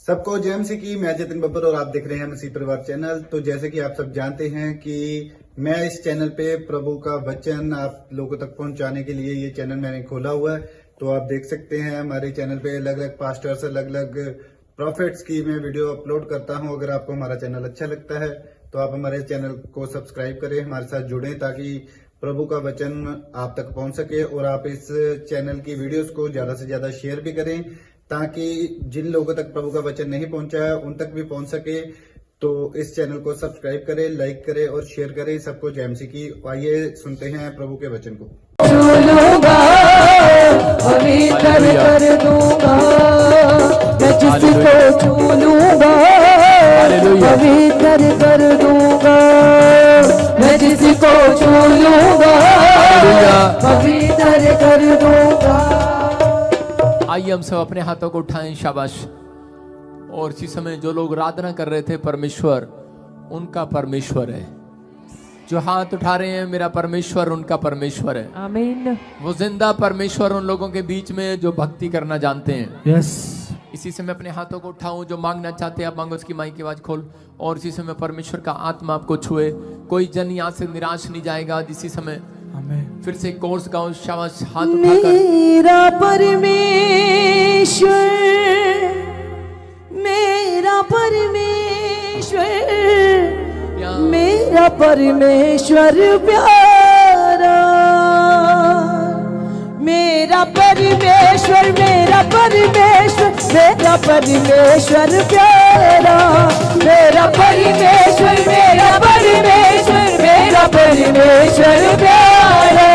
सबको जय मसीह की। मैं जतिन बब्बर और आप देख रहे हैं मसीह परिवार चैनल। तो जैसे कि आप सब जानते हैं कि मैं इस चैनल पे प्रभु का वचन आप लोगों तक पहुंचाने के लिए ये चैनल मैंने खोला हुआ है। तो आप देख सकते हैं हमारे चैनल पे अलग अलग पास्टर्स, अलग अलग प्रॉफिट्स की मैं वीडियो अपलोड करता हूं। अगर आपको हमारा चैनल अच्छा लगता है तो आप हमारे चैनल को सब्सक्राइब करें, हमारे साथ जुड़ें ताकि प्रभु का वचन आप तक पहुंच सके। और आप इस चैनल की वीडियोस को ज्यादा से ज्यादा शेयर भी करें ताकि जिन लोगों तक प्रभु का वचन नहीं पहुंचा है उन तक भी पहुंच सके। तो इस चैनल को सब्सक्राइब करें, लाइक करें और शेयर करें। सबको जय मसीह की। आइए सुनते हैं प्रभु के वचन को। चूलूंगा पवित्र कर दूंगा मैं जिसको चूलूंगा पवित्र कर दूंगा मैं जिसको चूलूंगा पवित्र कर दूंगा। आइए हम सब अपने हाथों को उठाएं, शाबाश। और इसी समय जो लोग आराधना कर रहे थे परमेश्वर, उनका परमेश्वर है। जो हाथ उठा रहे हैं, मेरा परमेश्वर उनका परमेश्वर है। आमीन। वो जिंदा परमेश्वर उन लोगों के बीच में जो भक्ति करना जानते हैं। यस। इसी समय अपने हाथों को उठाऊं, जो मांगना चाहते हैं आप मांगो। उसकी माइक की आवाज खोल। और इसी समय परमेश्वर का आत्मा आपको छुए। कोई जन यहाँ से निराश नहीं जाएगा। इसी समय फिर से कोर्स गाओ, शाबाश। हाथ उठाकर मेरा परमेश्वर, मेरा परमेश्वर, मेरा परमेश्वर प्यारा, मेरा परमेश्वर, मेरा परमेश्वर, मेरा परमेश्वर प्यारा, मेरा परमेश्वर, मेरा परमेश्वर, मेरा परमेश्वर प्यारा।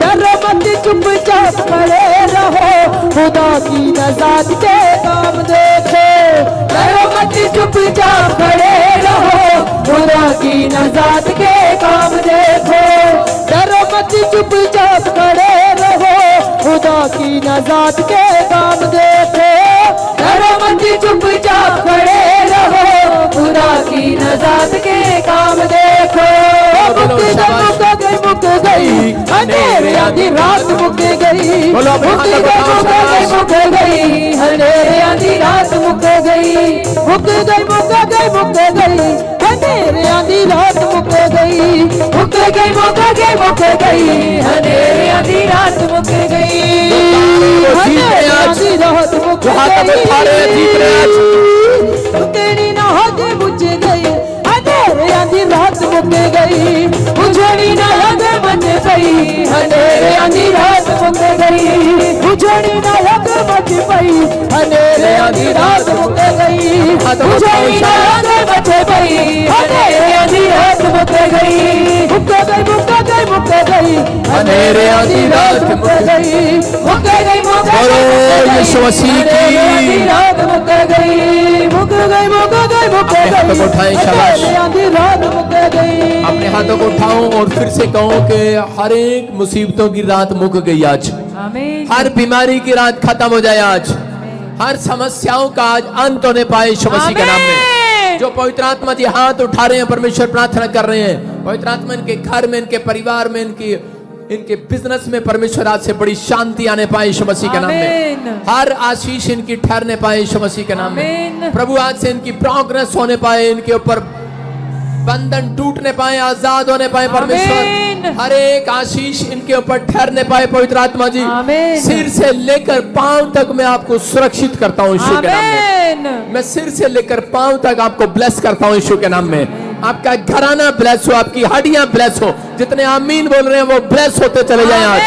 डरो मत, चुपचाप खड़े रहो, खुदा की नज़ात के काम देखो। डरो मत, चुपचाप खड़े रहो, खुदा की नज़ात के काम देखो। डरो मत, चुपचाप खड़े रहो, खुदा की नज़ात के काम देखो। डरो मत, चुपचाप खड़े रहो, खुदा की नज़ात के काम देखो। मुक गई अंधेरे आधी रात, मुक गई, मुक गई अंधेरे आधी रात, मुक गई, मुक गई, मुक गई, मुक गई अंधेरे आधी रात, मुक गई, मुक गई, मुक गई, मुक गई अंधेरे आधी रात, मुक गई, अंधेरे आधी रात, मुक गई, तेरी ना हद बुझ गई, अंधेरे आधी रात मुक गई, बुझड़ी ना हद बच गई, अंधेरे आधी रात मुक गई, बुझड़ी ना हद बच गई, अंधेरे आधी रात मुक गई, बुझड़ी ना हद बच गई, अंधेरे आधी रात मुक गई, मुक गई, मुक गई, मुक गई अंधेरे आधी रात मुक गई, मुक गई, मुक गई, यीशु मसीह की रात मुक गई, मुक गई, मुक गई, मुक गई, उठाएं, शाबाश। रात मुक गई। अपने हाथों को उठाऊं और फिर से कहूं कि हर एक मुसीबतों की रात मुक गई आज। आमीन। हर बीमारी की रात खत्म हो जाए आज। हर समस्याओं का आज अंत होने पाए यीशु मसीह के नाम में। जो पवित्र आत्मा जी हाथ उठा रहे हैं, परमेश्वर प्रार्थना कर रहे हैं, पवित्र आत्मा इनके घर में, इनके परिवार में, इनके बिजनेस में परमेश्वर आज से बड़ी शांति आने पाए यीशु मसीह के नाम में। हर आशीष इनकी ठहरने पाए यीशु मसीह के नाम में। प्रभु आज से इनकी प्रोग्रेस होने पाए, इनके ऊपर बंधन टूटने पाए, आजाद होने पाए परमेश्वर। हर एक आशीष इनके ऊपर ठहरने पाए पवित्र आत्मा जी। सिर से लेकर पांव तक मैं आपको सुरक्षित करता हूँ यीशु के नाम में। मैं सिर से लेकर पांव तक आपको ब्लेस करता हूँ यीशु के नाम में। आपका घराना ब्लेस हो, आपकी हड्डियां ब्लेस हो। जितने आमीन बोल रहे हैं वो ब्लेस होते चले जाएं आज।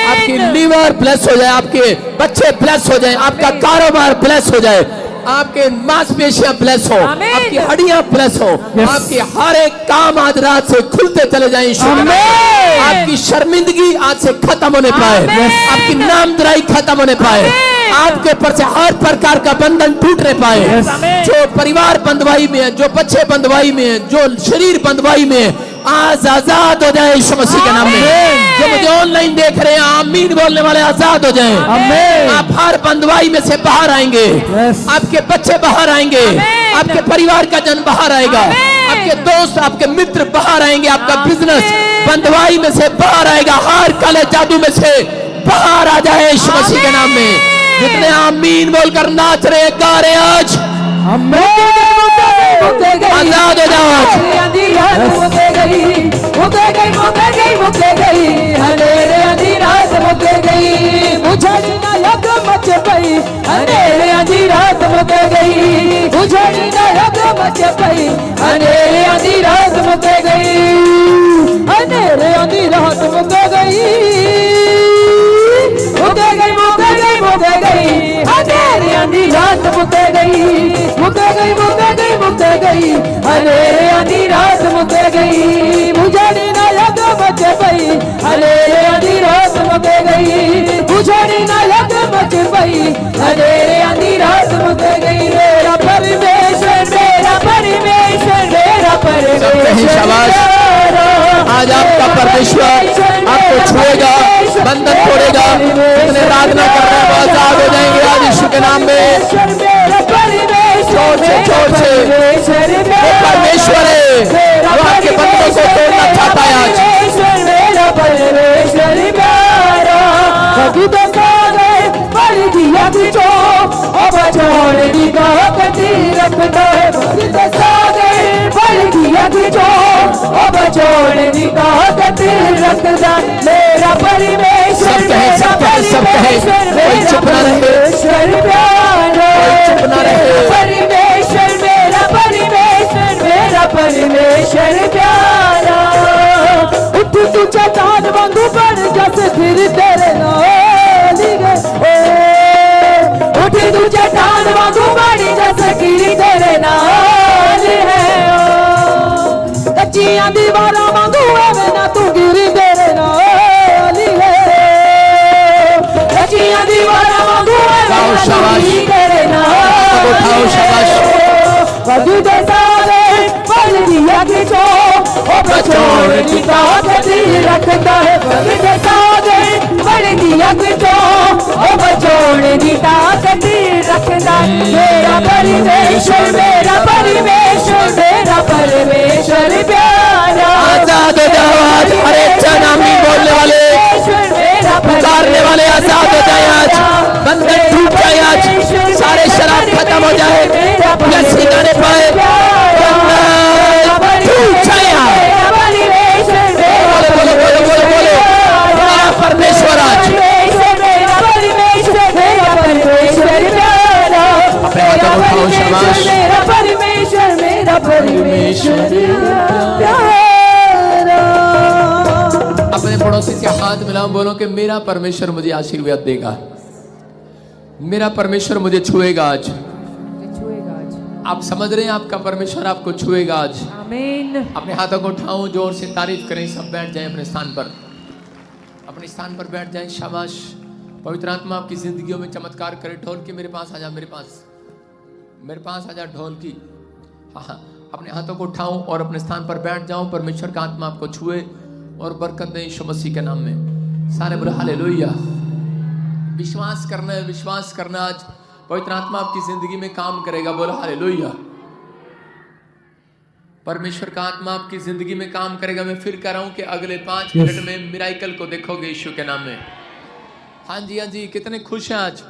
आपकी लीवर ब्लेस हो जाए, आपके बच्चे ब्लेस हो जाएं, आपका कारोबार ब्लेस हो जाए, आपके मांसपेशियां ब्लेस हो, आपकी हड्डियां ब्लेस हो, आपके हर एक काम आज रात से खुलते चले जाएं यीशु के नाम में। आपकी शर्मिंदगी आज से खत्म होने पाए, आपकी नामधराई खत्म होने पाए, आपके ऊपर से हर प्रकार का बंधन टूटने पाए। जो परिवार बंधवाई में है, जो बच्चे बंधवाई में है, जो शरीर बंधवाई में है, आज आजाद हो जाए यीशु मसीह के नाम में। जो मुझे ऑनलाइन देख रहे हैं, आमीन बोलने वाले आजाद हो जाएं। आप हर बंधवाई में से बाहर आएंगे, आपके बच्चे बाहर आएंगे, आपके परिवार का जन बाहर आएगा, आपके दोस्त, आपके मित्र बाहर आएंगे, आपका बिजनेस बंधुआई में से बाहर आएगा, हर काले जादू में से बाहर आ जाए यीशु मसीह के नाम में। जितने आमीन बोलकर नाच रहे गा रहे आज आजाद हो जाओ आज। मुके गई अंधेरे आधी रात मुके गई, बुझड़ी ना लग मच पई अंधेरे आधी रात मुके गई, बुझड़ी ना लग मच पई अंधेरे आधी रात मुके गई, अंधेरे आधी रात मुके गई, मुके गई मुके गई मुके गई अंधेरे आधी रात मुके गई, मुके गई मुके गई मुके गई अंधेरे आधी रात मुके गई, बुझड़ी ना लग मच पई अंधेरे आधी रात मुके गई, बुझड़ी ना लग मच पई अंधेरे आधी रात मुके गई। मेरा परमेश्वर मेरा परमेश्वर मेरा परमेश्वर, आज आपका परमेश्वर आपको छुएगा, बंधन तोड़ेगा। जितने आराधना कर रहे हैं वो आजाद हो जाएंगे आज यीशु के नाम में। जोर से वो परमेश्वर है, वो आपके बंधनों को तोड़ना चाहता है आज। मेरा परमेश्वर प्यारा, कभी तो सारे पर दिया बिचो अब छोड़ दी कटी रखता है, कभी तो सारे पर दिया बिचो अब छोड़ दी कटी रखता मेरा परमेश्वर। सब कहे सब कहे कोई चुप ना रहे, प्यारा चुप ना रहे। परमेश्वर मेरा परमेश्वर मेरा परमेश्वर प्यारा, उठ तू चट्टान वांगू बन जस फिर तेरे नाल गए, उठ तू चट्टान वांगू बन जस फिर तेरे नाल है, कच्चियां दीवारां वांगू एवें ना तू गिरी तेरे नाल है, कच्चियां दीवारां वांगू एवें ना तू गिरी तेरे नाल, उठाओ शाबाश। वजू दे सारे पल दिया बिचो ओ बचोड़ दी ताकती रखता है, वजू दे सारे पल दिया बिचो ओ बचोड़ दी ताकती रखता मेरा परमेश्वर मेरा परमेश्वर मेरा परमेश्वर प्यारा। आजाद हो जाओ आज, हर एक जन आमीन बोलने वाले पुकारने वाले आजाद हो जाए आज, बंधन टूट जाए आज, सारे शराब खत्म हो जाए, यसी गाने पाए बंधन टूट जाए आज। बोलो बोलो बोलो बोलो बोलो मेरा परमेश्वर आज। अपने हाथों को उठाओ शाबाश। मेरा परमेश्वर मेरा परमेश्वर प्यारा। अपने पड़ोसी से हाथ मिलाओ, बोलो कि मेरा परमेश्वर मुझे आशीर्वाद देगा, मेरा परमेश्वर मुझे छुएगा आज। आप समझ रहे हैं आपका परमेश्वर आपको छुएगा आज। आमीन। अपने हाथों को उठाओ, जोर से तारीफ करें। सब बैठ जाएं अपने स्थान पर, अपने स्थान पर बैठ जाएं। शाबाश। पवित्र आत्मा आपकी जिंदगियों में चमत्कार करे। ढोल की मेरे पास आ जा, मेरे पास आ जा ढोल की। हाँ, अपने हाथों को उठाओ और अपने स्थान पर बैठ जाओ। परमेश्वर का आत्मा आपको छुए और बरकत दे यीशु मसीह के नाम में। सारे बोलो हालेलुया। विश्वास करना है, विश्वास करना। आज पवित्र आत्मा आपकी जिंदगी में काम करेगा। बोलो हालेलुया। परमेश्वर का आत्मा आपकी जिंदगी में काम करेगा। मैं फिर कह रहा हूं कि अगले 5 मिनट में मिराइकल को देखोगे यीशु के नाम में। हाँ जी, हाँ जी। कितने खुश हैं आज?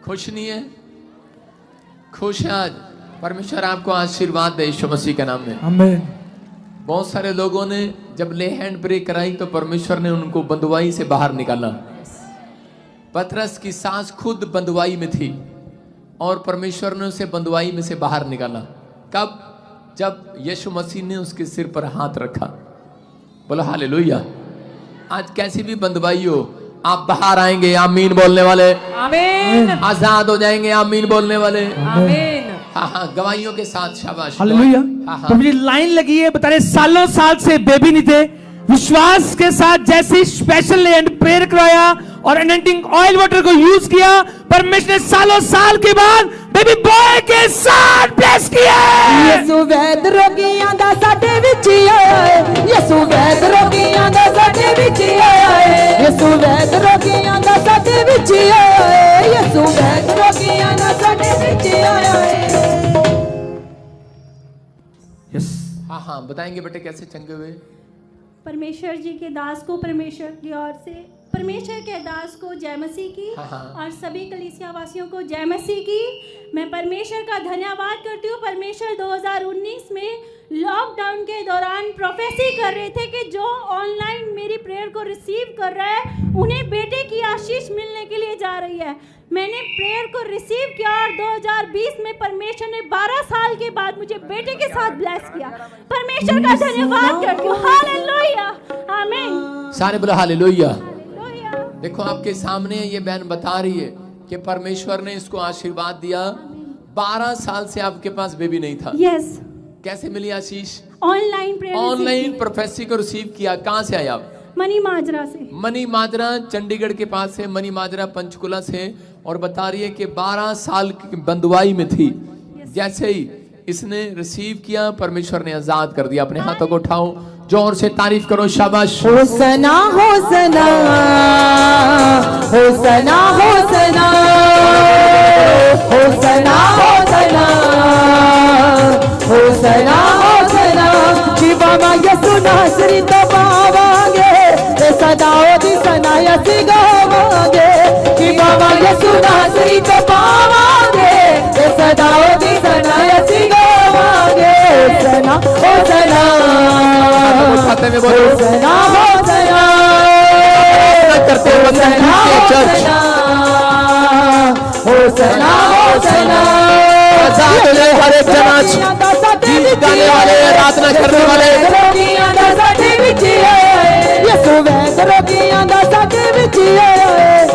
खुश नहीं है? खुश है आज। परमेश्वर आपको आशीर्वाद दे यीशु मसीह के नाम में। आमीन। बहुत सारे लोगों ने जब ले हैंड ब्रेक कराई तो परमेश्वर ने उनको बंधुआई से बाहर निकाला। पतरस की सांस खुद बंधुआई में थी और परमेश्वर ने उसे बंधुआई में से बाहर निकाला। कब? जब यीशु मसीह ने उसके सिर पर हाथ रखा। बोलो हालेलुया। आज कैसी भी बंधुआई हो, आप बाहर आएंगे। आमीन बोलने वाले। आमीन। आजाद हो जाएंगे। आमीन बोलने वाले। आमीन। हाँ हाँ, गवाहियों के साथ। शाबाश। हालेलुया। हाँ हाँ। तो मुझे लाइन लगी है, बता रहे सालों साल से बेबी नहीं थे। विश्वास के साथ जैसे स्पेशल एंड प्रेयर करवाया और अनॉइंटिंग ऑयल वाटर को यूज किया, परमेश्वर ने सालों साल के बाद बेबी बॉय के साथ ब्लेस किया। यसु वैद रोगियां दा साडे विच आया है। यसु वैद रोगियां दा साडे विच आया है। यसु वैद रोगियां दा साडे विच आया है। यसु वैद रोगियां दा साडे विच आया है। यस। हाँ हाँ, बताएंगे बेटे कैसे चंगे हुए। परमेश्वर जी के दास को परमेश्वर की ओर से, परमेश्वर के दास को जय मसीह की और सभी कलीसिया वासियों को जय मसीह की। मैं परमेश्वर का धन्यवाद करती हूँ। परमेश्वर 2019 में लॉकडाउन के दौरान प्रोफेसी कर रहे थे कि जो ऑनलाइन मेरी प्रेयर को रिसीव कर रहा है उन्हें बेटे की आशीष मिलने के लिए जा रही है। मैंने प्रेयर को रिसीव किया और 2020 में परमेश्वर ने 12 साल के बाद मुझे बेटे के साथ ब्लेस किया। परमेश्वर का धन्यवाद करती हूँ। हालेलुया, आमीन। सारे बोलो हालेलुया। हालेलुया। देखो आपके सामने ये बहन बता रही है कि परमेश्वर ने इसको आशीर्वाद दिया। 12 साल से आपके पास बेबी नहीं था। यस। कैसे मिली आशीष? ऑनलाइन प्रेयर, ऑनलाइन प्रोफेसी को रिसीव किया। कहाँ से आए आप? मनी माजरा से। मनी माजरा चंडीगढ़ के पास से, मनी माजरा पंचकुला से। और बता रही है कि 12 साल की बंदुआई में थी। जैसे ही इसने रिसीव किया परमेश्वर ने आजाद कर दिया। अपने हाथों को उठाओ, जोर से तारीफ करो, शाबाश। होसना होसना होसना होसना होसना होसना होसना होसना शिवा यसु नासरी तबावागे सदाओ दिसना यसी गावागे शिवा यसु नासरी तबावागे सदाओ दिसना यसी गावागे होसना होसना खाते में बोलो होसना होसना करते होसना होसना होसना आजाद हो जाए हर एक जनाज, गीत गाने वाले, आराधना करने वाले। रोगियां दा साडे विच यसु वैद रोगियां दा साडे विच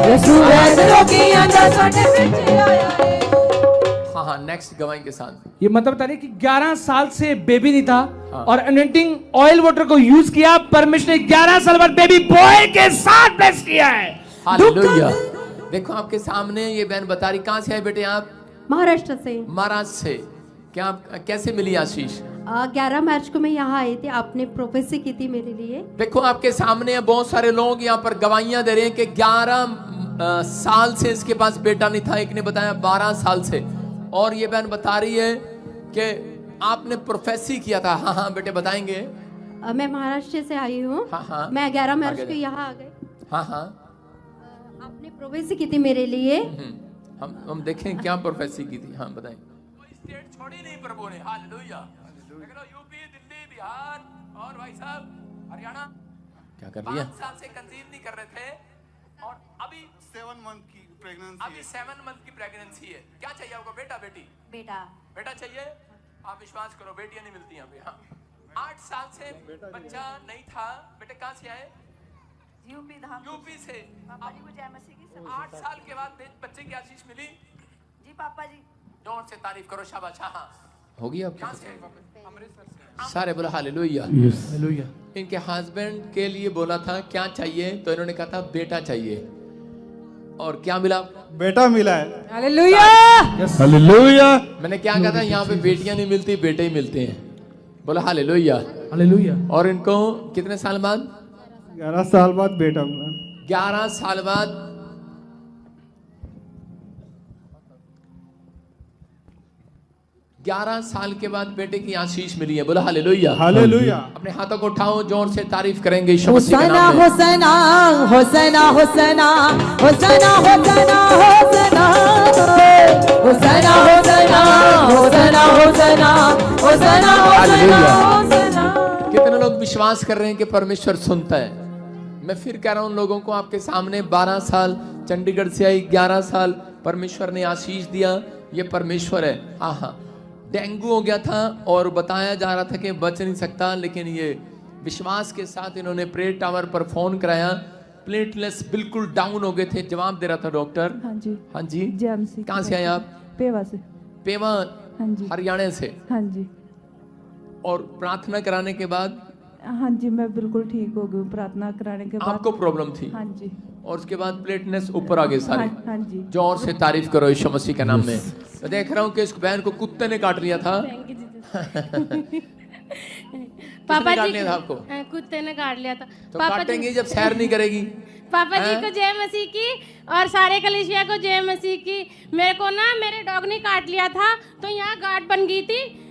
यसु वैद रोगियां दा साडे विच हाँ हाँ, नेक्स्ट गवाही के साथ। ये मतलब बता रही कि 11 साल से बेबी नहीं था और अनॉइंटिंग ऑयल वाटर को यूज किया। परमेश्वर ने 11 साल बाद बेबी बॉय के साथ ब्लेस किया है। हालेलुया। देखो आपके सामने ये बहन बता रही। कहाँ से आए बेटे आप? महाराष्ट्र से। महाराष्ट्र से। क्या कैसे मिली आशीष? 11 मार्च को मैं यहाँ आई थी। आपने प्रोफेसी की थी मेरे लिए। देखो आपके सामने बहुत सारे लोग यहाँ पर गवाहियां दे रहे हैं कि 11 साल से इसके पास बेटा नहीं था। एक ने बताया 12 साल से। और ये बहन बता रही है कि आपने प्रोफेसी किया था। हाँ हाँ बेटे बताएंगे। मैं महाराष्ट्र से आई हूँ। हाँ हाँ, मैं 11 मार्च को यहाँ आ गई। हाँ हाँ, आपने प्रोफेसी की थी मेरे लिए। हम देखें क्या प्रोफेसी की थी। हाँ बताएं। कोई स्टेट छोड़ी नहीं प्रभु ने। हालेलुया। यूपी, दिल्ली, बिहार और भाई साहब हरियाणा क्या कर रही है? 5 साल से कंसीव नहीं कर रहे थे और अभी 7 मंथ की प्रेगनेंसी। अभी 7 मंथ की प्रेगनेंसी है। क्या चाहिए आपको? बेटा बेटी? बेटा। बेटा चाहिए। आप विश्वास करो बेटियां नहीं मिलती यहाँ पे। हाँ, 8 साल से बच्चा नहीं था। बेटे कहाँ से आए? यूपी से। पापा जी को जय मसीह की सब। 8 साल के बाद बच्चे की आशीष मिली। जी पापा जी। जोर से तारीफ करो, शाबाश। हाँ हो गई आपकी? अमृतसर से। सारे बोला हालेलुया। हालेलुया। इनके हस्बैंड के लिए बोला था क्या चाहिए, तो इन्होंने कहा था बेटा चाहिए। और क्या मिला? बेटा मिला है। Hallelujah hallelujah. मैंने क्या कहा था? यहाँ पे बेटियां नहीं मिलती, बेटे ही मिलते हैं। बोला हालेलुया। हालेलुया। और इनको कितने साल बाद? 11 साल बाद बेटा हुआ। 11 साल बाद 11 साल के बाद बेटे की आशीष मिली है। बोला हालेलुया। हालेलुया। अपने हाथों को उठाओ, जोर से तारीफ करेंगे यीशु मसीह के होसना नाम में। होसना होसना होसना होसना होसना होसना होसना होसना होसना होसना होसना हालेलुया। होसना। कितने लोग विश्वास कर रहे हैं कि परमेश्वर सुनता है? मैं फिर कह रहा हूं लोगों को, आपके सामने 12 साल चंडीगढ़ से आई, 11 साल परमेश्वर ने आशीष दिया। ये परमेश्वर है। हाँ हाँ, डेंगू हो गया था और बताया जा रहा था कि बच नहीं सकता, लेकिन ये विश्वास के साथ इन्होंने प्रेयर टावर पर फोन कराया। प्लेटलेट्स बिल्कुल डाउन हो गए थे। जवाब दे रहा था डॉक्टर। हाँ जी। हाँ जी। जेएमसी। कहाँ से आए आप? पेवा से। पेवा। हाँ जी। हरियाणा से। हाँ जी। और प्रार्थना कराने के बाद? हाँ जी, मैं बिल्कुल ठीक हो गई प्रार्थना कराने के बाद। आपको प्रॉब्लम थी? हाँ जी। और उसके बाद प्लेटलेट्स ऊपर आ गए सारे। हाँ जी। जोर से तारीफ करो यीशु मसीह के नाम में। मैं देख रहा हूँ कि इस बहन को कुत्ते ने काट लिया था। पापा काट जी लिया था आपको? कुत्ते ने काट लिया था। तो पापा काटेंगे जब सैर नहीं करेगी। पापा जी हैं? को जय मसीह की और सारे कलीसिया को जय मसीह की। मेरे को ना मेरे डॉग ने काट लिया था, तो यहाँ गांठ बन गई थी।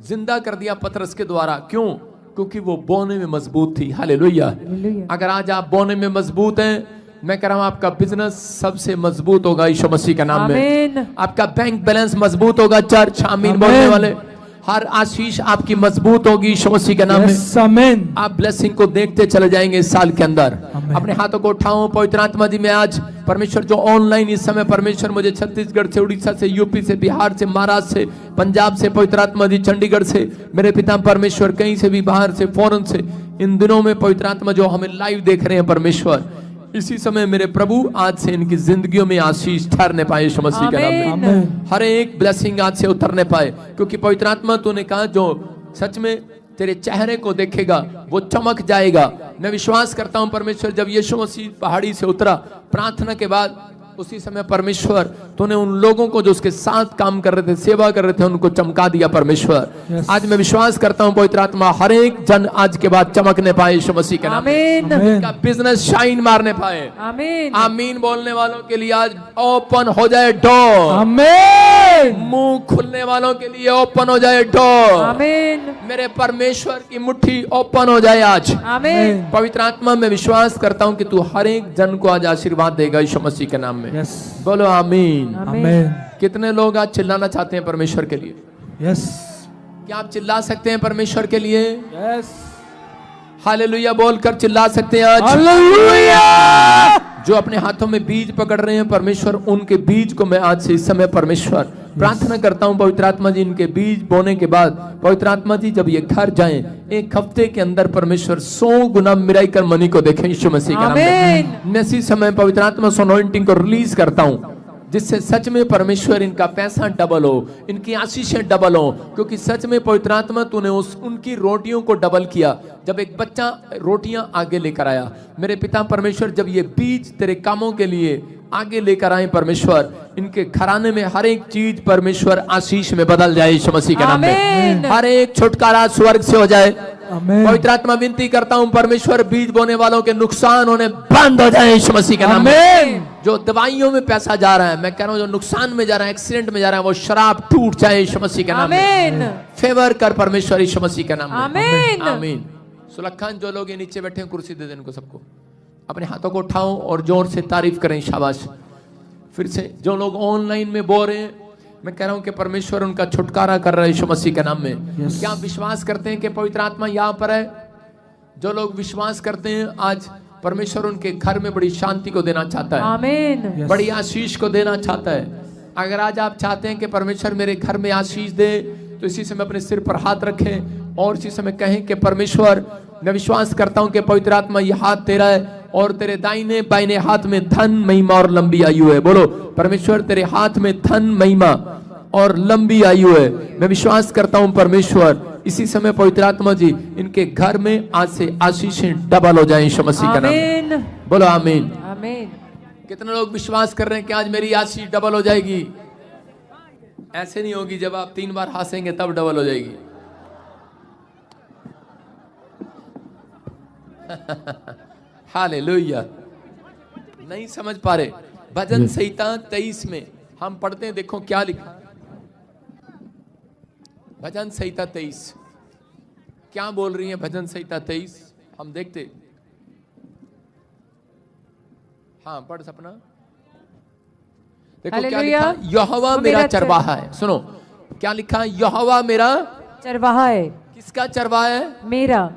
जिंदा कर दिया पतरस के द्वारा। क्यों? क्योंकि वो बोने में मजबूत थी। हालेलुया। अगर आज आप बोने में मजबूत हैं, मैं कह रहा हूं आपका बिजनेस सबसे मजबूत होगा यीशु मसीह के नाम में। आपका बैंक बैलेंस मजबूत होगा। चर्च आमीन बोलने वाले, हर आशीष आपकी मजबूत होगी यीशु मसीह के नाम में। आप ब्लेसिंग को देखते चले जाएंगे इस साल के अंदर। अपने हाथों को उठाओ। पवित्र आत्मा जी, मैं आज परमेश्वर जो ऑनलाइन इस समय परमेश्वर मुझे छत्तीसगढ़ से, उड़ीसा से, यूपी से, बिहार से, महाराष्ट्र से, पंजाब से, पवित्र आत्मा जी चंडीगढ़ से, मेरे पिता परमेश्वर कहीं से भी, बाहर से, फॉरेन से, इन दिनों में पवित्र आत्मा जो हमें लाइव देख रहे हैं परमेश्वर, इसी समय मेरे प्रभु आज से इनकी जिंदगियों में आशीष ठहरने पाए यीशु मसीह के नाम में। हर एक ब्लेसिंग आज से उतरने पाए, क्योंकि पवित्र आत्मा तूने कहा जो सच में तेरे चेहरे को देखेगा वो चमक जाएगा। मैं विश्वास करता हूं परमेश्वर, जब यीशु मसीह पहाड़ी से उतरा प्रार्थना के बाद, उसी समय परमेश्वर तूने उन लोगों को जो उसके साथ काम कर रहे थे, सेवा कर रहे थे, उनको चमका दिया परमेश्वर। आज मैं विश्वास करता हूं पवित्र आत्मा हर एक जन आज के बाद चमकने पाए यीशु मसीह के नाम में, का बिजनेस शाइन मारने पाए। आमीन। आमीन बोलने वालों के लिए आज ओपन हो जाए डोर। आमीन। मुंह खुलने वालों के लिए ओपन हो जाए डोर। आमीन। मेरे परमेश्वर की मुट्ठी ओपन हो जाए आज। आमीन। पवित्र आत्मा में विश्वास करता हूं कि तू हर एक जन को आज आशीर्वाद देगा यीशु मसीह के नाम में। बोलो आमीन। आमीन। कितने लोग आज चिल्लाना चाहते हैं परमेश्वर के लिए? यस। क्या आप चिल्ला सकते हैं परमेश्वर के लिए? यस। हालेलुया बोलकर चिल्ला सकते हैं आज? हालेलुया। जो अपने हाथों में बीज पकड़ रहे हैं परमेश्वर, उनके बीज को मैं आज से इस समय परमेश्वर प्रार्थना करता हूं पवित्र आत्मा जी, इनके बीज बोने के बाद पवित्र आत्मा जी जब ये घर जाएं, एक हफ्ते के अंदर परमेश्वर 100 गुना मिराइकल मनी को देखें यीशु मसीह के नाम में। मैं इसी समय पवित्र आत्मा से अनॉइंटिंग को रिलीज करता हूं, जिससे सच में परमेश्वर इनका पैसा डबल हो, इनकी आशीषें डबल हो, क्योंकि सच में पवित्र आत्मा तूने उनकी रोटियों को डबल किया। जब एक बच्चा रोटियां आगे लेकर आया, मेरे पिता परमेश्वर जब ये बीज तेरे कामों के लिए आगे लेकर आए परमेश्वर, इनके घराने में हर एक चीज परमेश्वर आशीष में बदल जाए यीशु मसीह के नाम में। हर एक छुटकारा स्वर्ग से हो जाए। पवित्र आत्मा विनती करता हूं परमेश्वर, बीज बोने वालों के नुकसान होने बंद हो जाए यीशु मसीह के नाम में। जो दवाइयों में पैसा जा रहा है, मैं कह रहा हूं जो नुकसान में जा रहा है, एक्सीडेंट में जा रहा है, वो शराब टूट जाए यीशु मसीह के नाम में। फेवर कर परमेश्वर यीशु मसीह के नाम में। आमीन। आमीन। सुलखान जो लोग ये नीचे बैठे हैं, कुर्सी दे दें इनको सबको। अपने हाथों को उठाओ और जोर से तारीफ करें। शाबाश। फिर से जो लोग ऑनलाइन में बोल रहे हैं, मैं कह रहा हूं कि परमेश्वर उनका छुटकारा कर रहा है यीशु मसीह के नाम में। क्या आप विश्वास करते हैं कि पवित्र आत्मा यहाँ पर है? जो लोग विश्वास करते हैं आज परमेश्वर उनके घर में बड़ी शांति को देना चाहता है। आमीन। बड़ी आशीष को देना चाहता है। अगर आज आप चाहते हैं कि परमेश्वर मेरे घर में आशीष दे, तो इसी समय अपने सिर पर हाथ रखें और इसी समय कहें कि परमेश्वर, मैं विश्वास करता हूं कि पवित्र आत्मा ये हाथ तेरा है और तेरे दाहिने बाइने हाथ में धन, महिमा और लंबी आयु है। बोलो परमेश्वर, तेरे हाथ में धन, महिमा और लंबी आयु है। मैं विश्वास करता हूं परमेश्वर, इसी समय पवित्र आत्मा जी इनके घर में आज से आशीषें डबल हो जाएं यीशु मसीह का नाम। बोलो आमीन। आमीन। कितने लोग विश्वास कर रहे हैं कि आज मेरी आशीष डबल हो जाएगी? ऐसे नहीं होगी, जब आप 3 बार हंसेंगे तब डबल हो जाएगी। हालेलुया। नहीं समझ पा रहे? भजन संहिता 23 में हम पढ़ते हैं, देखो क्या लिखा। भजन संहिता 23 क्या बोल रही है? भजन संहिता 23 हम देखते। हाँ पढ़ सपना। देखो क्या लिखा, यहोवा मेरा चरवाहा है। सुनो क्या लिखा, यहोवा मेरा चरवाहा है। किसका चरवाहा है? मेरा।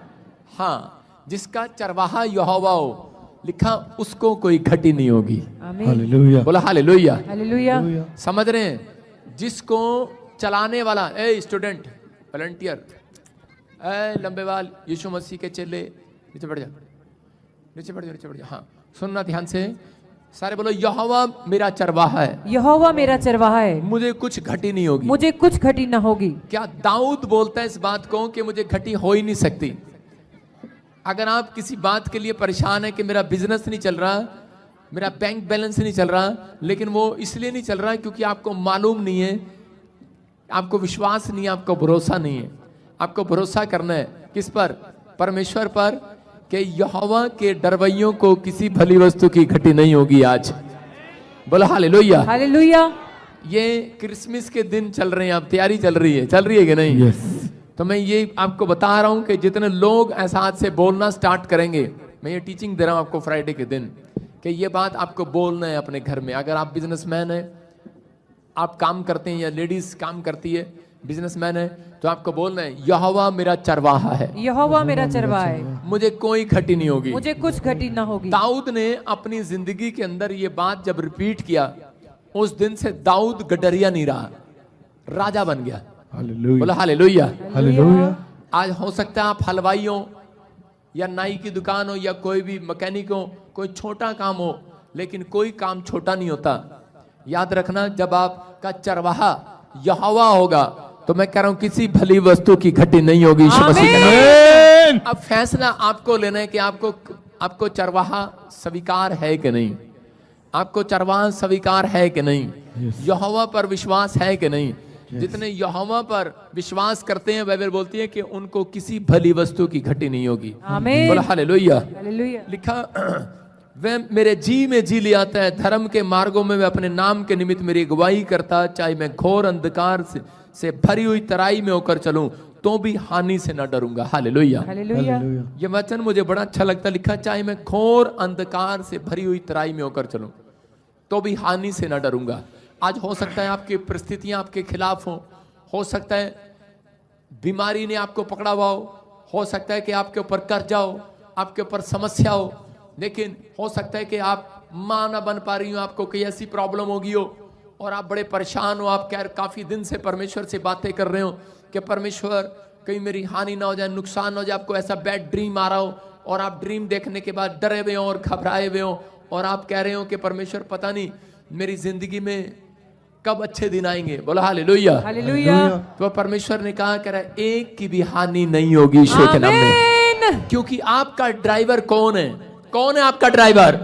हाँ, जिसका चरवाहा यहोवा हो, लिखा उसको कोई घटी नहीं होगी। हालेलुया। बोला हालेलुया। हालेलुया। समझ रहे हैं? जिसको चलाने वाला, ए स्टूडेंट, वॉलंटियर, ए लंबे बाल, यीशु मसीह के चेले, नीचे बढ़ जा, नीचे बढ़ जा, नीचे बढ़ जा। हाँ सुनना ध्यान से सारे, बोलो यहोवा मेरा चरवाहा है। यहोवा मेरा चरवाहा है, मुझे कुछ घटी नहीं होगी। मुझे कुछ घटी ना होगी। क्या दाऊद बोलता है इस बात को कि मुझे घटी हो ही नहीं सकती? अगर आप किसी बात के लिए परेशान है कि मेरा बिजनेस नहीं चल रहा, मेरा बैंक बैलेंस नहीं चल रहा, लेकिन वो इसलिए नहीं चल रहा क्योंकि आपको मालूम नहीं है, आपको विश्वास नहीं है, आपको भरोसा नहीं है। आपको भरोसा करना है किस पर? परमेश्वर पर, कि यहोवा के डरवैयों को किसी भली वस्तु की घटी नहीं होगी आज। बोलो हालेलुया। हालेलुया। ये क्रिसमस के दिन चल रहे हैं, अब तैयारी चल रही है कि नहीं? तो मैं ये आपको बता रहा हूं कि जितने लोग एहसास से बोलना स्टार्ट करेंगे, मैं ये टीचिंग दे रहा हूं आपको फ्राइडे के दिन, कि ये बात आपको बोलना है अपने घर में। अगर आप बिजनेसमैन है, आप काम करते हैं, या लेडीज काम करती है, बिजनेसमैन है, तो आपको बोलना है यहोवा मेरा चरवाहा है, यहोवा मेरा चरवाहा है, मुझे कोई घटी नहीं होगी, मुझे कुछ घटी ना होगी। दाऊद ने अपनी जिंदगी के अंदर ये बात जब रिपीट किया, उस दिन से दाऊद गडरिया नहीं रहा, राजा बन गया। बोला हालेलुया। हालेलुया। आज हो सकता है आप हलवाइयों या नाई की दुकान हो या कोई भी मैकेनिक हो, कोई छोटा काम हो, लेकिन कोई काम छोटा नहीं होता। याद रखना, जब आपका चरवाहा यहोवा होगा तो मैं कह रहा हूं किसी भली वस्तु की घटी नहीं होगी। यीशु मसीह के नाम। अब फैसला आपको लेना है कि आपको चरवाहा स्वीकार है कि नहीं, आपको चरवाहा स्वीकार है कि नहीं, यहोवा पर विश्वास है कि नहीं। जितने यहोवा पर विश्वास करते हैं, बाइबल बोलती है कि उनको किसी भली वस्तु की घटी नहीं होगी। आमीन। बोला हालेलुया। हालेलुया। लिखा, वह मेरे जी में जी ले आता है, धर्म के मार्गों में वह अपने नाम के निमित्त मेरी अगुवाई करता, चाहे मैं घोर अंधकार से भरी हुई तराई में होकर चलूं तो भी हानि से न डरूंगा। हालेलुया। हालेलुया। ये वचन मुझे बड़ा अच्छा लगता। लिखा, चाहे मैं घोर अंधकार से भरी हुई तराई में होकर चलूं तो भी हानि से न डरूंगा। आज हो सकता है आपकी परिस्थितियां आपके खिलाफ हो सकता है बीमारी ने आपको पकड़ा हुआ हो सकता है कि आपके ऊपर कर्जा हो, आपके ऊपर समस्या हो, लेकिन हो सकता है कि आप मां ना बन पा रही हो, आपको कोई ऐसी प्रॉब्लम होगी हो और आप बड़े परेशान हो। आप काफी दिन से परमेश्वर से बातें कर रहे हो कि परमेश्वर कहीं मेरी हानि ना हो जाए, नुकसान हो जाए, आपको ऐसा बैड ड्रीम आ रहा हो और आप ड्रीम देखने के बाद डरे हुए हो और घबराए हुए हो और आप कह रहे हो कि परमेश्वर पता नहीं मेरी जिंदगी में कब अच्छे दिन आएंगे। बोला हालेलुया। हालेलुया। तो परमेश्वर ने कहा कर एक की भी हानि नहीं होगी यीशु के नाम में, क्योंकि आपका ड्राइवर कौन है? कौन है आपका ड्राइवर?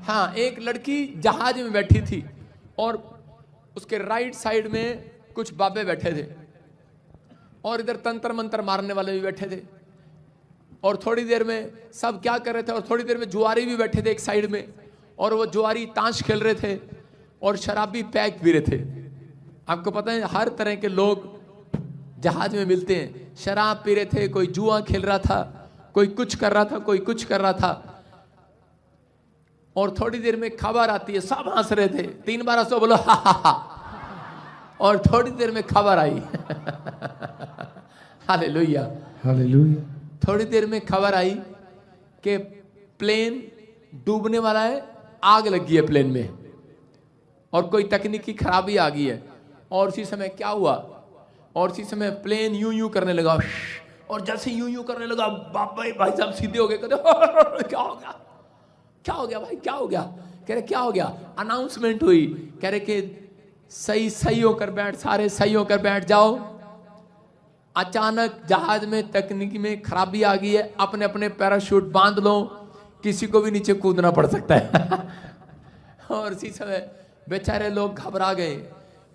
हाँ, एक लड़की जहाज में बैठी थी और उसके राइट साइड में कुछ बाबे बैठे थे और इधर तंत्र मंत्र मारने वाले भी बैठे थे और थोड़ी देर में सब क्या कर रहे थे और थोड़ी देर में जुआरी भी बैठे थे एक साइड में और वो जुआरी ताश खेल रहे थे और शराबी पैक पी रहे थे। आपको पता है हर तरह के लोग जहाज में मिलते हैं। शराब पी रहे थे, कोई जुआ खेल रहा था, कोई कुछ कर रहा था, कोई कुछ कर रहा था और थोड़ी देर में खबर आती है, सब हंस रहे थे। 3 बार हंसो, बोलो हा हा हा, और थोड़ी देर में खबर आई हालेलुया। हालेलुया। थोड़ी देर में खबर आई कि प्लेन डूबने वाला है, आग लगी है प्लेन में और कोई तकनीकी खराबी आ गई है। और उसी समय क्या हुआ, और उसी समय प्लेन यूं यूं करने लगा और जैसे यूं यूं करने लगा भाई साहब सीधे हो गए। कहते क्या हो गया, क्या हो गया भाई, क्या हो गया? कह रहे क्या हो गया? अनाउंसमेंट हुई, कह रहे कि सही होकर बैठ, सारे सही होकर बैठ जाओ। अचानक जहाज में तकनीकी में खराबी आ गई है, अपने अपने पैराशूट बांध लो, किसी को भी नीचे कूदना पड़ सकता है और इसी समय बेचारे लोग घबरा गए।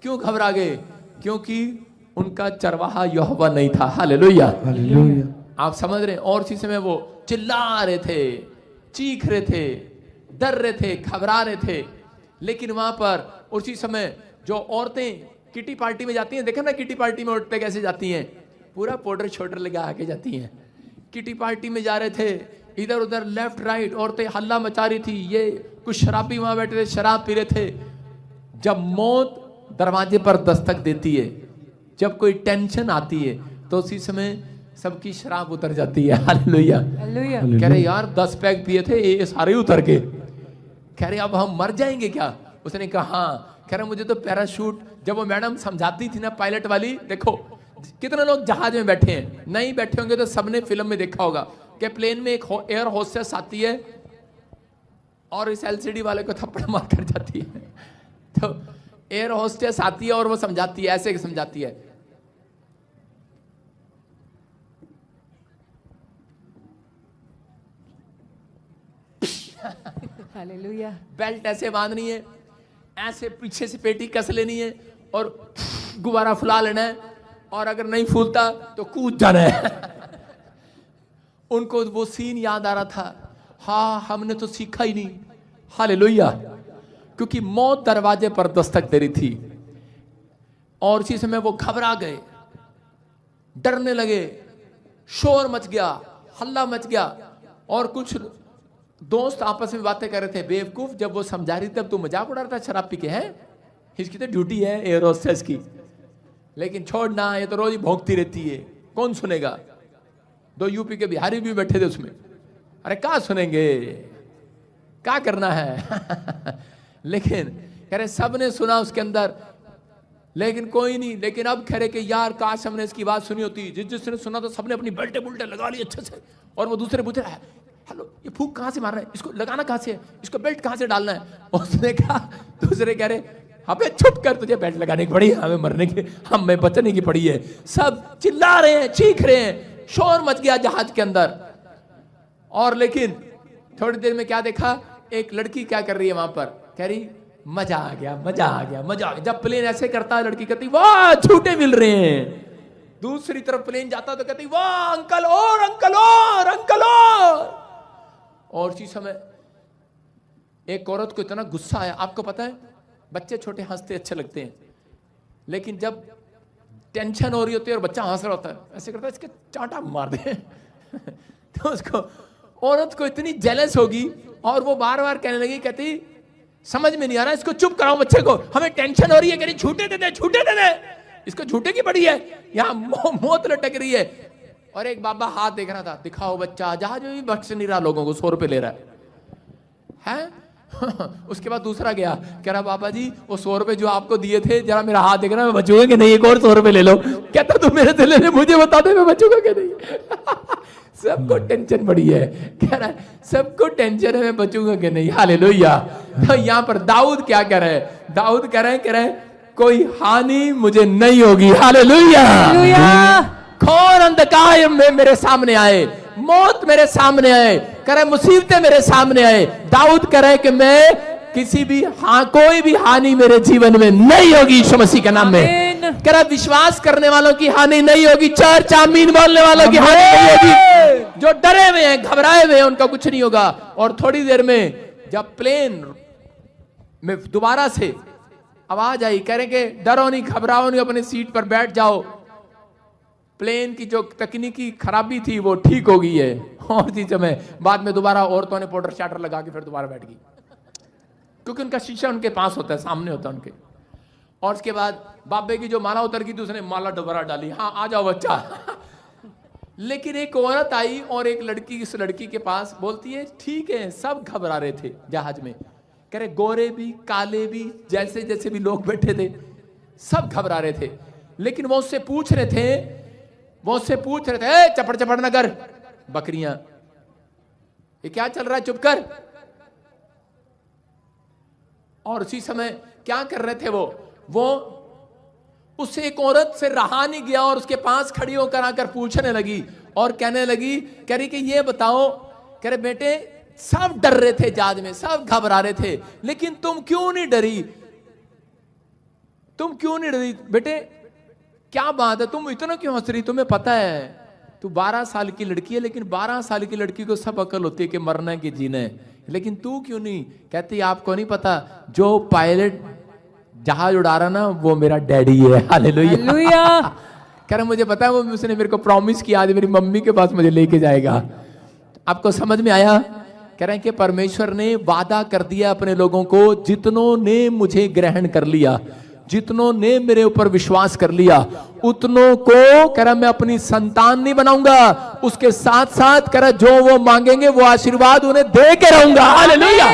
क्यों घबरा गए? क्योंकि उनका चरवाहा यहोवा नहीं था। हालेलुया। हालेलुया। आप समझ रहे हैं? और इसी समय वो चिल्ला रहे थे, चीख रहे थे, डर रहे थे, घबरा रहे थे। लेकिन वहां पर उसी समय जो औरतें किटी पार्टी में जाती हैं, देखा ना किटी पार्टी में औरतें कैसे जाती हैं, पूरा पाउडर शोडर लगा के जाती हैं। किटी पार्टी में जा रहे थे, इधर उधर लेफ्ट राइट औरतें हल्ला मचा रही थी, ये कुछ शराबी वहां बैठे थे, शराब पी रहे थे। जब मौत दरवाजे पर दस्तक देती है, जब कोई टेंशन आती है, तो उसी समय सबकी शराब उतर जाती है। हालेलुया। कह रहे यार 10 पैक पिए थे, ये सारे उतर के। कह रहे अब हम मर जाएंगे क्या? उसने कहा हाँ। कह रहे मुझे तो पैराशूट, जब वो मैडम समझाती थी ना पायलट वाली, देखो कितने लोग जहाज में बैठे हैं, नहीं बैठे होंगे तो सबने फिल्म में देखा होगा कि प्लेन में एक एयर होस्टेस आती है और इस एलसीडी वाले को थप्पड़ मार कर जाती है। तो एयर होस्टेस आती है और वो समझाती है, ऐसे समझाती है, हालेलुया। बेल्ट ऐसे बांधनी है, ऐसे पीछे से पेटी कस लेनी है और गुब्बारा फुला लेना है और अगर नहीं फूलता तो कूद जाना है। उनको वो सीन याद आ रहा था, हाँ हमने तो सीखा ही नहीं। हालेलुया। क्योंकि मौत दरवाजे पर दस्तक दे रही थी और इसी समय वो घबरा गए। डरने लगे, शोर मच गया, हल्ला मच गया, और कुछ दोस्त आपस में बातें कर रहे थे, बेवकूफ जब वो समझा रही तब तू मजाक उड़ा रहा था शराब पी के। है इसकी तो ड्यूटी है एयर होस्टेस की, लेकिन छोड़ना, ये तो रोज ही भौंकती रहती है, कौन सुनेगा। 2 यूपी के बिहारी भी बैठे थे उसमें, अरे क्या सुनेंगे, क्या करना है लेकिन कह रहे सबने सुना उसके अंदर, लेकिन कोई नहीं। लेकिन अब कह रहे कि यार काश हमने इसकी बात सुनी होती। जिसने सुना तो सबने अपनी बेल्टे बुल्टे लगा ली अच्छे से, और वो दूसरे पूछ रहा है हेलो ये फूक कहाँ से मार रहा है, इसको लगाना कहाँ से है, इसको बेल्ट कहाँ से डालना है। उसने कहा, दूसरे कह रहे अबे चुप कर, तुझे बेल्ट लगाने की पड़ी है, हमें मरने की, हमें बचने की पड़ी है। सब चिल्ला रहे हैं, चीख रहे हैं, शोर मच गया जहाज के अंदर। और लेकिन थोड़ी देर में क्या देखा, एक लड़की क्या कर रही है वहां पर, कह रही मजा आ गया, मजा आ गया, मजा आ गया। जब प्लेन ऐसे करता है लड़की कहती वाह झूठे मिल रहे हैं। दूसरी तरफ प्लेन जाता तो कहती वाह अंकल और अंकल और अंकल और उसी समय एक औरत को इतना गुस्सा आया। आपको पता है बच्चे छोटे हंसते अच्छे लगते हैं, लेकिन जब टेंशन हो रही होती है और बच्चा हंस रहा होता है, ऐसे करता है इसके चांटा मार दे तो उसको, औरत को इतनी जेलस होगी, और वो बार बार कहने लगी, कहती समझ में नहीं आ रहा, इसको चुप कराओ बच्चे को, हमें टेंशन हो रही है, कह रही झूठे दे दे, झूठे दे दे, इसको झूठे की पड़ी है, यहाँ मौत लटक रही है। और एक बाबा हाथ देख रहा था, दिखाओ बच्चा, जहाज में भी बख्श नहीं रहा लोगों को, 100 रुपए ले रहा है उसके बाद दूसरा गया, कह रहा बाबा जी वो 100 रुपए जो आपको दिए थे, जरा मेरा हाथ देखना, मैं बचूंगा कि नहीं, एक और 100 रुपए ले लो। कहता तू मेरे से ले ले, मुझे बता दे मैं बचूंगा कि नहीं सबको टेंशन पड़ी है, कह रहा है सबको टेंशन है मैं बचूंगा कि नहीं। हालेलुया। तो यहाँ पर दाऊद क्या कह रहे हैं, दाऊद कह रहे हैं कोई हानि मुझे नहीं होगी। हालेलुया। कौन अंधकार में मेरे सामने आए, मौत मेरे सामने आए, कह रहे मुसीबतें मेरे सामने आए, दाऊद कह रहे कि मैं किसी भी कोई भी हानि मेरे जीवन में नहीं होगी यीशु मसीह के नाम में। कह रहा विश्वास करने वालों की हानि नहीं होगी, चर्च आमीन बोलने वालों की हानि नहीं होगी। जो डरे हुए हैं, घबराए हुए हैं, उनका कुछ नहीं होगा। और थोड़ी देर में जब प्लेन में दोबारा से आवाज आई, कह रहे कि डरो नहीं, घबराओ नहीं, अपनी सीट पर बैठ जाओ, प्लेन की जो तकनीकी खराबी थी वो ठीक हो गई है। और इसी समय बाद में दोबारा औरतों ने पाउडर शाटर लगा के फिर दोबारा बैठ गई, क्योंकि उनका शीशा उनके पास होता है, सामने होता है उनके। और उसके बाद बाबे की जो माला उतर गई थी, उसने माला दोबारा डाली, हाँ आ जाओ बच्चा लेकिन एक औरत आई और एक लड़की इस लड़की के पास बोलती है ठीक है, सब घबरा रहे थे जहाज में, कह रहे गोरे भी काले भी जैसे जैसे भी लोग बैठे थे सब घबरा रहे थे। लेकिन वो उससे पूछ रहे थे चपड़ चपड़ न कर, बकरियां ये क्या चल रहा है, चुप कर। और उसी समय क्या कर रहे थे वो उससे एक औरत से रहा नहीं गया और उसके पास खड़ी होकर आकर पूछने लगी और कहने लगी, कह रही कि ये बताओ, कह रहे बेटे सब डर रहे थे जहाज में, सब घबरा रहे थे, लेकिन तुम क्यों नहीं डरी, तुम क्यों नहीं डरी बेटे, क्या बात है, तुम इतना क्यों हंस रही, तुम्हें पता है तू 12 साल की लड़की है, लेकिन 12 साल की लड़की को सब अकल होती है कि मरना है कि जीना है, लेकिन तू क्यों नहीं। कहती आपको नहीं पता, जो पायलट जहाज उड़ा रहा ना वो मेरा डैडी है। हालेलुया। कह रहा मुझे पता है, वो उसने मेरे को प्रॉमिस किया आज मेरी मम्मी के पास मुझे लेके जाएगा। आपको समझ में आया? कह रहे हैं कि परमेश्वर ने वादा कर दिया अपने लोगों को, जितनों ने मुझे ग्रहण कर लिया, जितनों ने मेरे ऊपर विश्वास कर लिया, उतनों को कह रहा मैं अपनी संतान नहीं बनाऊंगा, उसके साथ साथ कह रहा जो वो मांगेंगे वो आशीर्वाद उन्हें दे के रहूंगा। हालेलुया।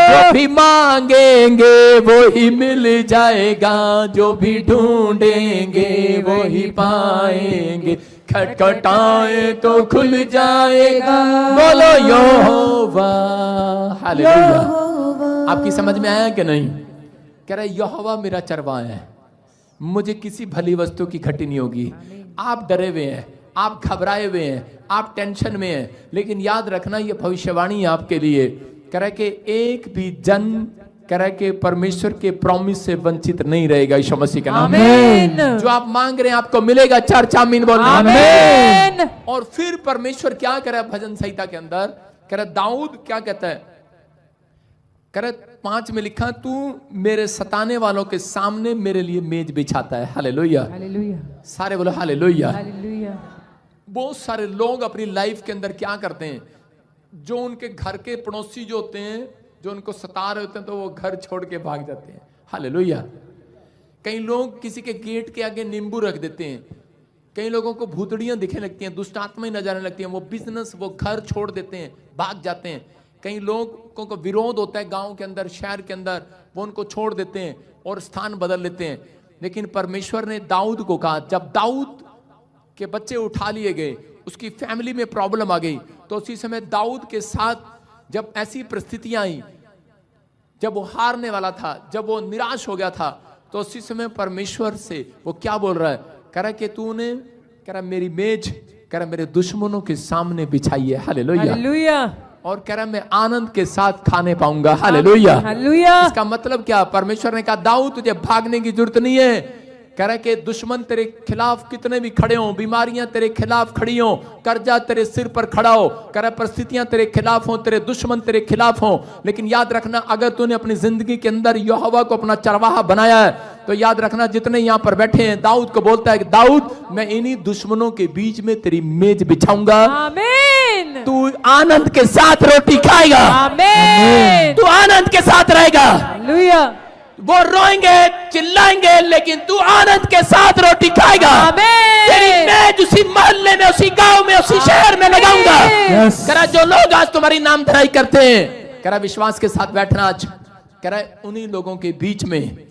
जो भी मांगेंगे वो ही मिल जाएगा, जो भी ढूंढेंगे वो ही पाएंगे, खटखटाए तो खुल जाएगा, बोलो यहोवा। हालेलुया। आपकी समझ में आया कि नहीं? कह रहा यहोवा मेरा चरवाहा है, मुझे किसी भली वस्तु की घटी नहीं होगी। आप डरे हुए हैं, आप घबराए हुए हैं, आप टेंशन में हैं, लेकिन याद रखना ये भविष्यवाणी आपके लिए। कह रहा कि एक भी जन कह रहा कि परमेश्वर के प्रॉमिस से वंचित नहीं रहेगा यीशु मसीह के नाम में। जो आप मांग रहे हैं आपको मिलेगा। चर्च आमीन बोलना। आमीन। और फिर परमेश्वर क्या कह रहा है भजन संहिता के अंदर, कह रहा दाऊद क्या कहता है, करे 5 में लिखा, तू मेरे सताने वालों के सामने मेरे लिए मेज बिछाता है। हालेलुया, हालेलुया, सारे बोलो हालेलुया। हालेलुया। बहुत सारे लोग अपनी लाइफ के अंदर क्या करते हैं, जो उनके घर के पड़ोसी जो होते हैं, जो उनको सता रहे होते हैं, तो वो घर छोड़ के भाग जाते हैं। हालेलुया। कई लोग किसी के गेट के आगे नींबू रख देते हैं, कई लोगों को भूतड़ियां दिखने लगती हैं, दुष्ट आत्माएं नजर आने लगती हैं, वो बिजनेस, वो घर छोड़ देते हैं, भाग जाते हैं। कई लोगों को विरोध होता है गांव के अंदर, शहर के अंदर, वो उनको छोड़ देते हैं और स्थान बदल लेते हैं। लेकिन परमेश्वर ने दाऊद को कहा, जब दाऊद के बच्चे उठा लिए गए, उसकी फैमिली में प्रॉब्लम आ गई, तो उसी समय दाऊद के साथ जब ऐसी परिस्थितियां आई, जब वो हारने वाला था, जब वो निराश हो गया था, तो उसी समय परमेश्वर से वो क्या बोल रहा है, कह रहा कि तूने, कह रहा मेरी मेज, कह रहा मेरे दुश्मनों के सामने बिछाई है। Hallelujah, hallelujah. और कह रहा मैं आनंद के साथ खाने पाऊंगा। Hallelujah, hallelujah. इसका मतलब क्या, परमेश्वर ने कहा दाऊद तुझे भागने की जरूरत नहीं है। कह रहा कि दुश्मन तेरे खिलाफ कितने भी खड़े हों, बीमारियां तेरे खिलाफ खड़ी हों, कर्जा तेरे सिर पर खड़ा हो, कह रहा परिस्थितियां तेरे खिलाफ हों, तेरे दुश्मन तेरे खिलाफ हों, लेकिन याद रखना, अगर तूने अपनी जिंदगी के अंदर यहोवा को अपना चरवाहा बनाया है, तो याद रखना जितने यहां पर बैठे हैं, दाऊद को बोलता है कि दाऊद मैं इन्हीं दुश्मनों के बीच में तेरी मेज बिछाऊंगा, आमीन। तू आनंद के साथ रोटी खाएगा, आमीन। तू आनंद के साथ रहेगा। हालेलुया। वो रोएंगे चिल्लाएंगे, लेकिन तू आनंद के साथ रोटी खाएगा। आमीन। तेरी मेज उसी मोहल्ले में, उसी गांव में, उसी शहर में लगाऊंगा। Yes. कह रहा जो लोग आज तुम्हारी नाम धराई करते हैं, कह रहा विश्वास के साथ बैठना आज, कह रहा उन्हीं लोगों के बीच में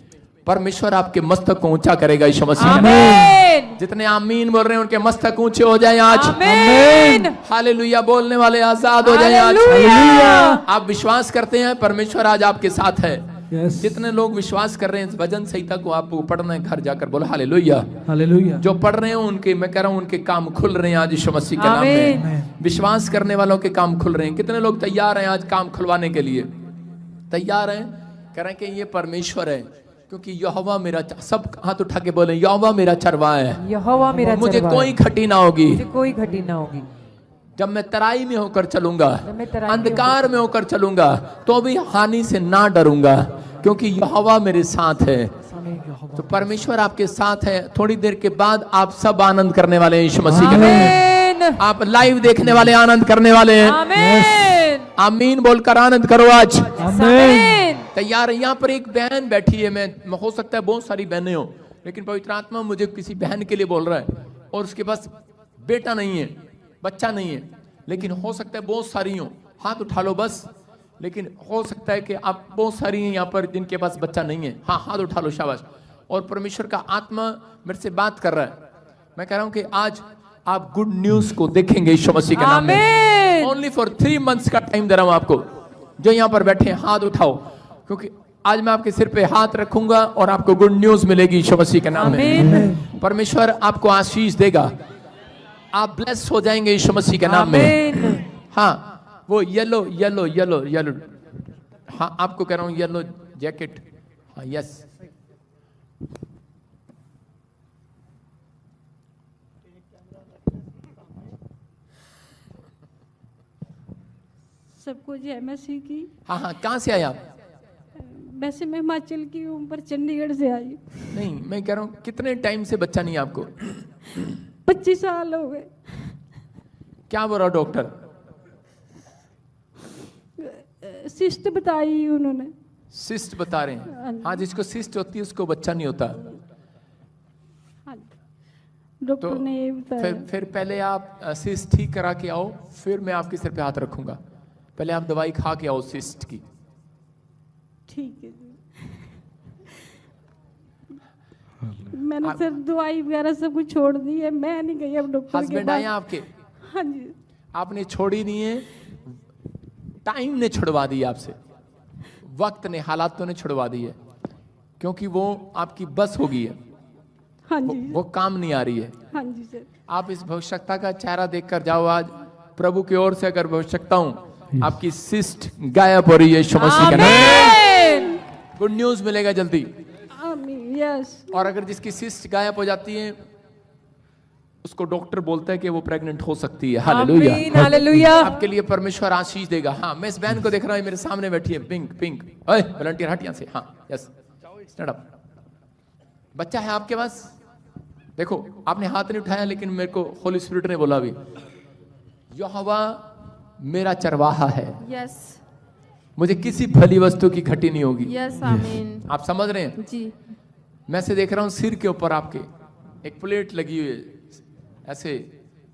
परमेश्वर आपके मस्तक को ऊंचा करेगा यीशु मसीह में। आमीन। जितने आमीन बोल रहे हैं उनके मस्तक ऊंचे हो जाएं आज। आमीन। हालेलुया बोलने वाले आजाद हो जाएं आज। हालेलुया। आप विश्वास करते हैं परमेश्वर आज आपके साथ है। Yes. जितने लोग विश्वास कर रहे हैं, भजन संहिता को आपको पढ़ना है, घर जाकर बोलो हालेलुया। हालेलुया। जो पढ़ रहे हैं उनके, मैं कह रहा हूं उनके काम खुल रहे हैं आज यीशु मसीह के नाम में। आमीन। विश्वास करने वालों के काम खुल रहे हैं। कितने लोग तैयार हैं आज काम खुलवाने के लिए? तैयार हैं? कह रहे हैं कि ये परमेश्वर है, क्योंकि यहोवा मेरा, सब हाथ उठा के बोले यहोवा मेरा चरवाहा है, यहोवा मेरा मुझे चरवाहा कोई है। खटी ना होगी। मुझे कोई घटी ना होगी। जब मैं तराई में होकर चलूंगा, जब मैं तराई में अंधकार में होकर चलूंगा, तो भी हानि से ना डरूंगा, क्योंकि यहोवा मेरे साथ है। तो परमेश्वर आपके साथ है। थोड़ी देर के बाद आप सब आनंद करने वाले हैं यीशु मसीह के नाम में। आमीन। आप लाइव देखने वाले आनंद करने वाले हैं। आमीन। आमीन बोलकर आनंद करो आज। आमीन। तैयार है? यहाँ पर एक बहन बैठी है, मैं हो सकता है बहुत सारी बहनें हो, लेकिन पवित्र आत्मा मुझे किसी बहन के लिए बोल रहा है, और उसके पास बेटा नहीं है, बच्चा नहीं है, लेकिन हो सकता है बहुत सारी हो। हाथ उठा लो बस। लेकिन हो सकता है कि आप बहुत सारी हैं यहाँ पर जिनके पास बच्चा नहीं है। हाँ, हाथ उठा लो, शाबाश। और परमेश्वर का आत्मा मेरे से बात कर रहा है। मैं कह रहा हूं कि आज आप गुड न्यूज को देखेंगे यीशु मसीह के नाम में। ओनली फॉर 3 मंथ्स का टाइम दे रहा हूं आपको। जो यहाँ पर बैठे हैं हाथ उठाओ, क्योंकि आज मैं आपके सिर पे हाथ रखूंगा और आपको गुड न्यूज मिलेगी यीशु मसीह के नाम में। परमेश्वर आपको आशीष देगा, आप ब्लेस हो जाएंगे यीशु मसीह के नाम में। हाँ, वो येलो येलो येलो येलो, हाँ आपको कह रहा हूं येलो जैकेट। हाँ, यस। सबको जय मसीह की। हाँ हाँ, कहाँ से आए आप? वैसे मैं हिमाचल की हूँ, पर चंडीगढ़ से आई हूँ। नहीं, मैं कह रहा हूँ कितने टाइम से बच्चा नहीं है आपको? 25 साल हो गए। क्या बोल रहा डॉक्टर? सिस्ट बताई उन्होंने। सिस्ट बता रहे हैं? हाँ, जिसको सिस्ट होती है उसको बच्चा नहीं होता। डॉक्टर ने ये बताया। फिर पहले आप सिस्ट ठीक करा के आओ, फिर मैं आपके सिर पे हाथ रखूंगा। पहले आप दवाई खा के आओ सिस्ट की। ठीक है। मैंने सर दवाई वगैरह सब कुछ छोड़ दी है, मैं नहीं गई अब डॉक्टर के पास। हस्बैंड आए आपके? हाँ जी। आपने छोड़ी नहीं है, टाइम ने छुड़वा दी आपसे, वक्त ने, हालातों ने छुड़वा दी है, क्योंकि वो आपकी बस हो गई है। हाँ जी। वो काम नहीं आ रही है। हाँ जी सर। आप इस भविष्यता का चेहरा देखकर जाओ आज। प्रभु की ओर से अगर भविष्यता हूं, आपकी सिस्ट गायब हो रही है यीशु मसीह के नाम में। गुड न्यूज मिलेगा जल्दी। आमीन। यस। और अगर जिसकी सिस्ट गायब हो जाती है, उसको डॉक्टर बोलता है कि वो प्रेग्नेंट हो सकती है। Hallelujah, hallelujah. आपके लिए परमेश्वर आशीष देगा। हाँ, मैं इस बहन को देख रहा हूँ, मेरे सामने बैठी है, पिंक पिंक। ओए वॉलंटियर हट यहाँ से। हाँ यस, स्टैंड अप। बच्चा है आपके पास? देखो आपने हाथ नहीं उठाया, लेकिन मेरे को होली स्पिरिट ने बोला अभी, यहोवा मेरा चरवाहा है, यस मुझे किसी भली वस्तु की घटी नहीं होगी। यस आमीन। आप समझ रहे हैं? जी मैं से देख रहा हूँ सिर के ऊपर आपके एक प्लेट लगी हुई है, ऐसे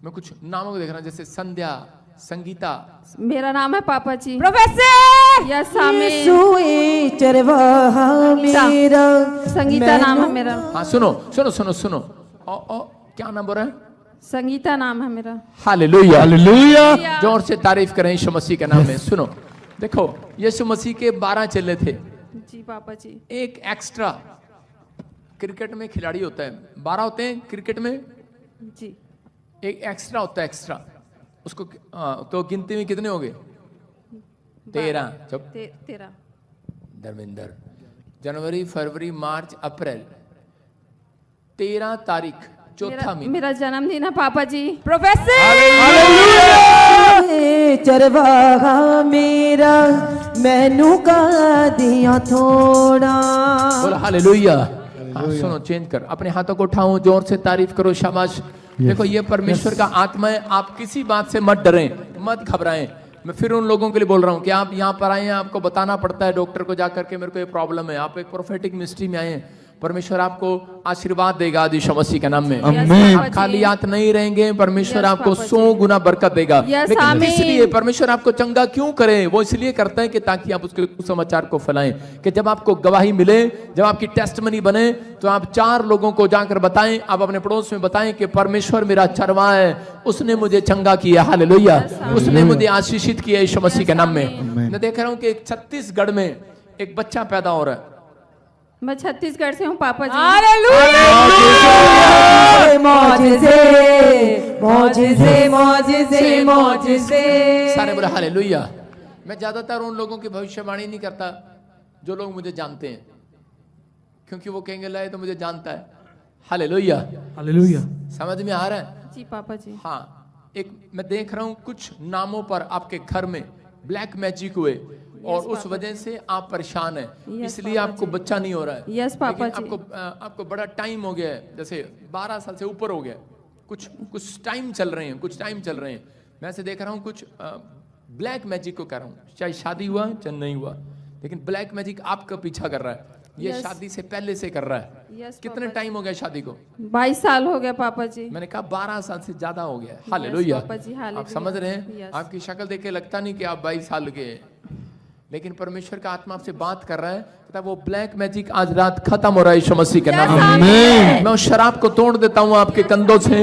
मैं कुछ नामों को देख रहा हूँ, जैसे संध्या, संगीता। मेरा नाम है पापा जी। प्रोफेसर यस आमीन। सुई चरवाहा मेरा, संगीता नाम है मेरा। हाँ सुनो सुनो सुनो सुनो। ओ क्या नाम बोल रहे हैं? संगीता नाम है मेरा। Hallelujah, hallelujah. जोर से तारीफ करें यीशु मसीह के नाम में। सुनो, देखो यीशु मसीह के 12 चेले थे। जी पापा जी। एक एक्स्ट्रा क्रिकेट में खिलाड़ी होता है, 12 होते हैं क्रिकेट में, जी एक एक्स्ट्रा होता है, एक्स्ट्रा उसको तो गिनती में कितने हो गए? 13। चुप। 13। धर्मेंद्र, जनवरी, फरवरी, मार्च, अप्रैल, 13 तारीख चौथा महीना। मेरा जन्मदिन है पापा जी। प्रोफेसर चरवाहा मेरा, मैनू का दिया थोड़ा। बोलो हालेलुया। हाँ, सुनो, चेंज कर, अपने हाथों को उठाओ, जोर से तारीफ करो, शाबाश। देखो ये परमेश्वर का आत्मा है। आप किसी बात से मत डरें, मत घबराएं। मैं फिर उन लोगों के लिए बोल रहा हूं कि आप यहाँ पर आए हैं, आपको बताना पड़ता है डॉक्टर को जाकर के मेरे को ये प्रॉब्लम है। आप एक प्रोफेटिक मिनिस्ट्री में आए हैं, परमेश्वर आपको आशीर्वाद देगा यीशु मसीह के नाम में। आप खाली हाथ नहीं रहेंगे, परमेश्वर आपको 100 गुना बरकत देगा। लेकिन इसलिए परमेश्वर आपको चंगा क्यों करे? वो इसलिए करता है कि ताकि आप उसके समाचार को फैलाएं, कि जब आपको गवाही मिले, जब आपकी टेस्टमनी बने, तो आप 4 लोगों को जाकर बताएं, आप अपने पड़ोस में बताएं कि परमेश्वर मेरा चरवाहा है, उसने मुझे चंगा किया। हालेलुया, उसने मुझे आशीषित किया यीशु मसीह के नाम में। मैं देख रहा हूं कि छत्तीसगढ़ में एक बच्चा पैदा हो रहा है। मैं छत्तीसगढ़ से हूँ पापा जी। सारे बोले हालेलुया। मैं ज्यादातर उन लोगों की भविष्यवाणी नहीं करता जो लोग मुझे जानते हैं, क्योंकि वो कहेंगे लाए तो मुझे जानता है। Hallelujah, hallelujah. समझ में आ रहा है? जी पापा जी। हाँ, एक मैं देख रहा हूँ कुछ नामों पर आपके घर में ब्लैक मैजिक हुए, और उस वजह से आप परेशान हैं, इसलिए आपको बच्चा नहीं हो रहा है। यस पापा जी। आपको बड़ा टाइम हो गया है, जैसे 12 साल से ऊपर हो गया, कुछ टाइम चल रहे हैं, कुछ टाइम चल रहे हैं। मैं ऐसे देख रहा हूँ कुछ ब्लैक मैजिक को कर रहा हूँ, चाहे शादी हुआ चाहे नहीं हुआ, लेकिन ब्लैक मैजिक आपका पीछा कर रहा है। ये शादी से पहले से कर रहा है। कितने टाइम हो गया शादी को? 22 साल हो गया पापा जी। मैंने कहा 12 साल से ज्यादा हो गया। हालेलुया। हालेलुया। आप समझ रहे हैं? आपकी शक्ल देख के लगता नहीं कि आप 22 साल के, लेकिन परमेश्वर का आत्मा आपसे बात कर रहा है। वो ब्लैक मैजिक आज रात खत्म हो रहा है यीशु मसीह के नाम में। मैं उस शराब को तोड़ देता हूँ आपके कंधों से,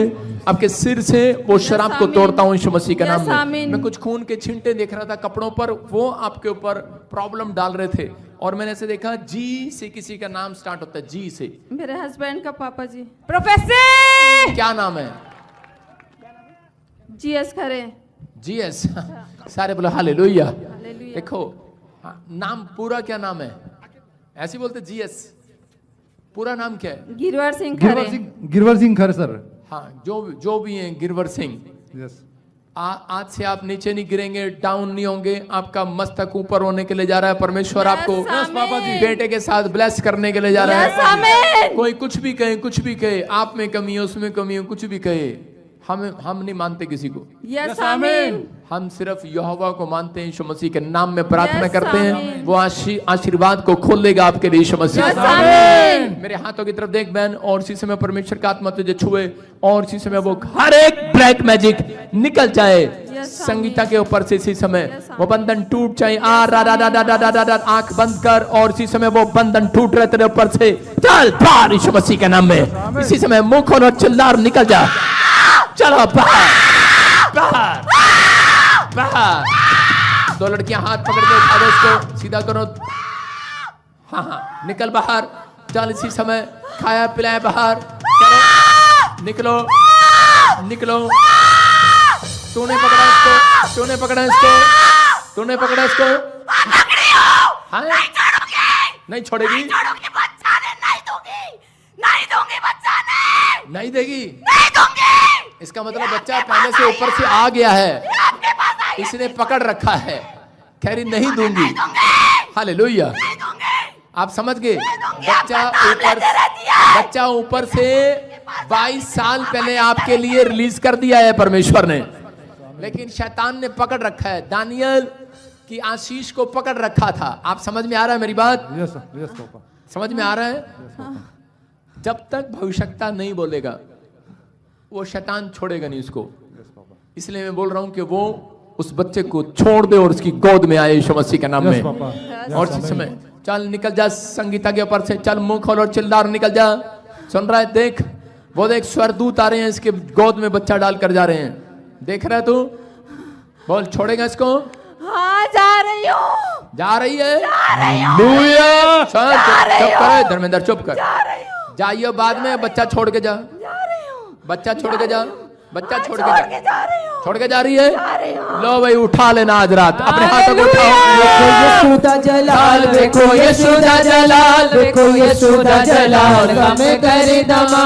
आपके सिर से वो शराब को तोड़ता हूँ यीशु मसीह के नाम में। मैं कुछ खून के छींटे देख रहा था कपड़ों पर, वो आपके ऊपर प्रॉब्लम डाल रहे थे, और मैंने ऐसे देखा जी से किसी का नाम स्टार्ट होता है, जी से। मेरे हस्बैंड का पापा जी। प्रोफेसर क्या नाम है? जीएस खरे। जीएस। सारे बोलो हालेलुया। देखो नाम पूरा क्या नाम है? ऐसे बोलते जीएस, पूरा नाम क्या है? गिरवर सिंह खरे। गिरवर सिंह खरे सर। हाँ, जो भी हैं गिरवर सिंह। यस। आज से आप नीचे नहीं गिरेंगे, डाउन नहीं होंगे, आपका मस्तक ऊपर होने के लिए जा रहा है। परमेश्वर आपको बेटे के साथ ब्लेस करने के लिए जा रहा है। कोई कुछ भी कहे, आप में कमी है, उसमें कमी है, कुछ भी कहे, हम नहीं मानते किसी को। यस आमीन। हम सिर्फ यहोवा को मानते हैं, यीशु मसीह के नाम में प्रार्थना करते हैं। वो आशीर्वाद को खोल देगा आपके लिए यीशु मसीह। मेरे हाथों की तरफ देख बहन, और इसी समय परमेश्वर का आत्मा तुझे छुए, और इसी समय वो हर एक ब्लैक मैजिक निकल जाए संगीता के ऊपर से। इसी समय वो बंधन टूट जाए। आंख बंद कर, और इसी समय वो बंधन टूट रहे तेरे ऊपर से। चल बाहर यीशु मसीह के नाम में। इसी समय मुंह खोलो, चिल्ला, निकल जा। चलो बाहर बाहर बाहर। 2 लड़कियां हाथ पकड़ के उठा दो, उसको सीधा करो। हाँ, निकल बाहर। चल इसी समय खाया पिलाया बाहर। चलो निकलो निकलो। तूने पकड़ा इसको, तूने पकड़ा इसको, तूने पकड़ा इसको। हाँ? नहीं छोड़ेगी, नहीं देगी, नहीं दूंगी। इसका मतलब बच्चा पहले से ऊपर से आ गया है, इसने पकड़ रखा है, कह रही नहीं दूंगी। हालेलुया, आप समझ गए। बच्चा ऊपर से 22 साल पहले आपके लिए रिलीज कर दिया है परमेश्वर ने, लेकिन शैतान ने पकड़ रखा है। दानियल की आशीष को पकड़ रखा था। आप समझ में आ रहा है मेरी बात? Yes papa. समझ में आ रहा है? जब तक भविष्यता नहीं बोलेगा वो शैतान छोड़ेगा नहीं उसको। इसलिए मैं बोल रहा हूं कि वो उस बच्चे को छोड़ दे और उसकी गोद में आए यीशु मसीह के नाम में। और इस समय चल निकल जा संगीता के ऊपर से, चल मुंह खोल और चिल्ला निकल जा। सुन रहा है? देख वो देख स्वर्गदूत आ रहे हैं, इसके गोद में बच्चा डाल कर जा रहे हैं। देख रहा है तू? बोल छोड़ेगा इसको? हाँ जा रही हूँ। जा रही है? हालेलुया। चुप कर धर्मेंद्र, चुप कर। जाइए बाद में, बच्चा छोड़ के जा। बच्चा छोड़ के जा, बच्चा छोड़ के जा, छोड़ के जा रही है। लो भाई उठा लेना आज रात, अपने हाथों को उठाओ। यशोदा जलाल देखो, यशोदा जलाल देखो, यशोदा जलाल में करे दमा।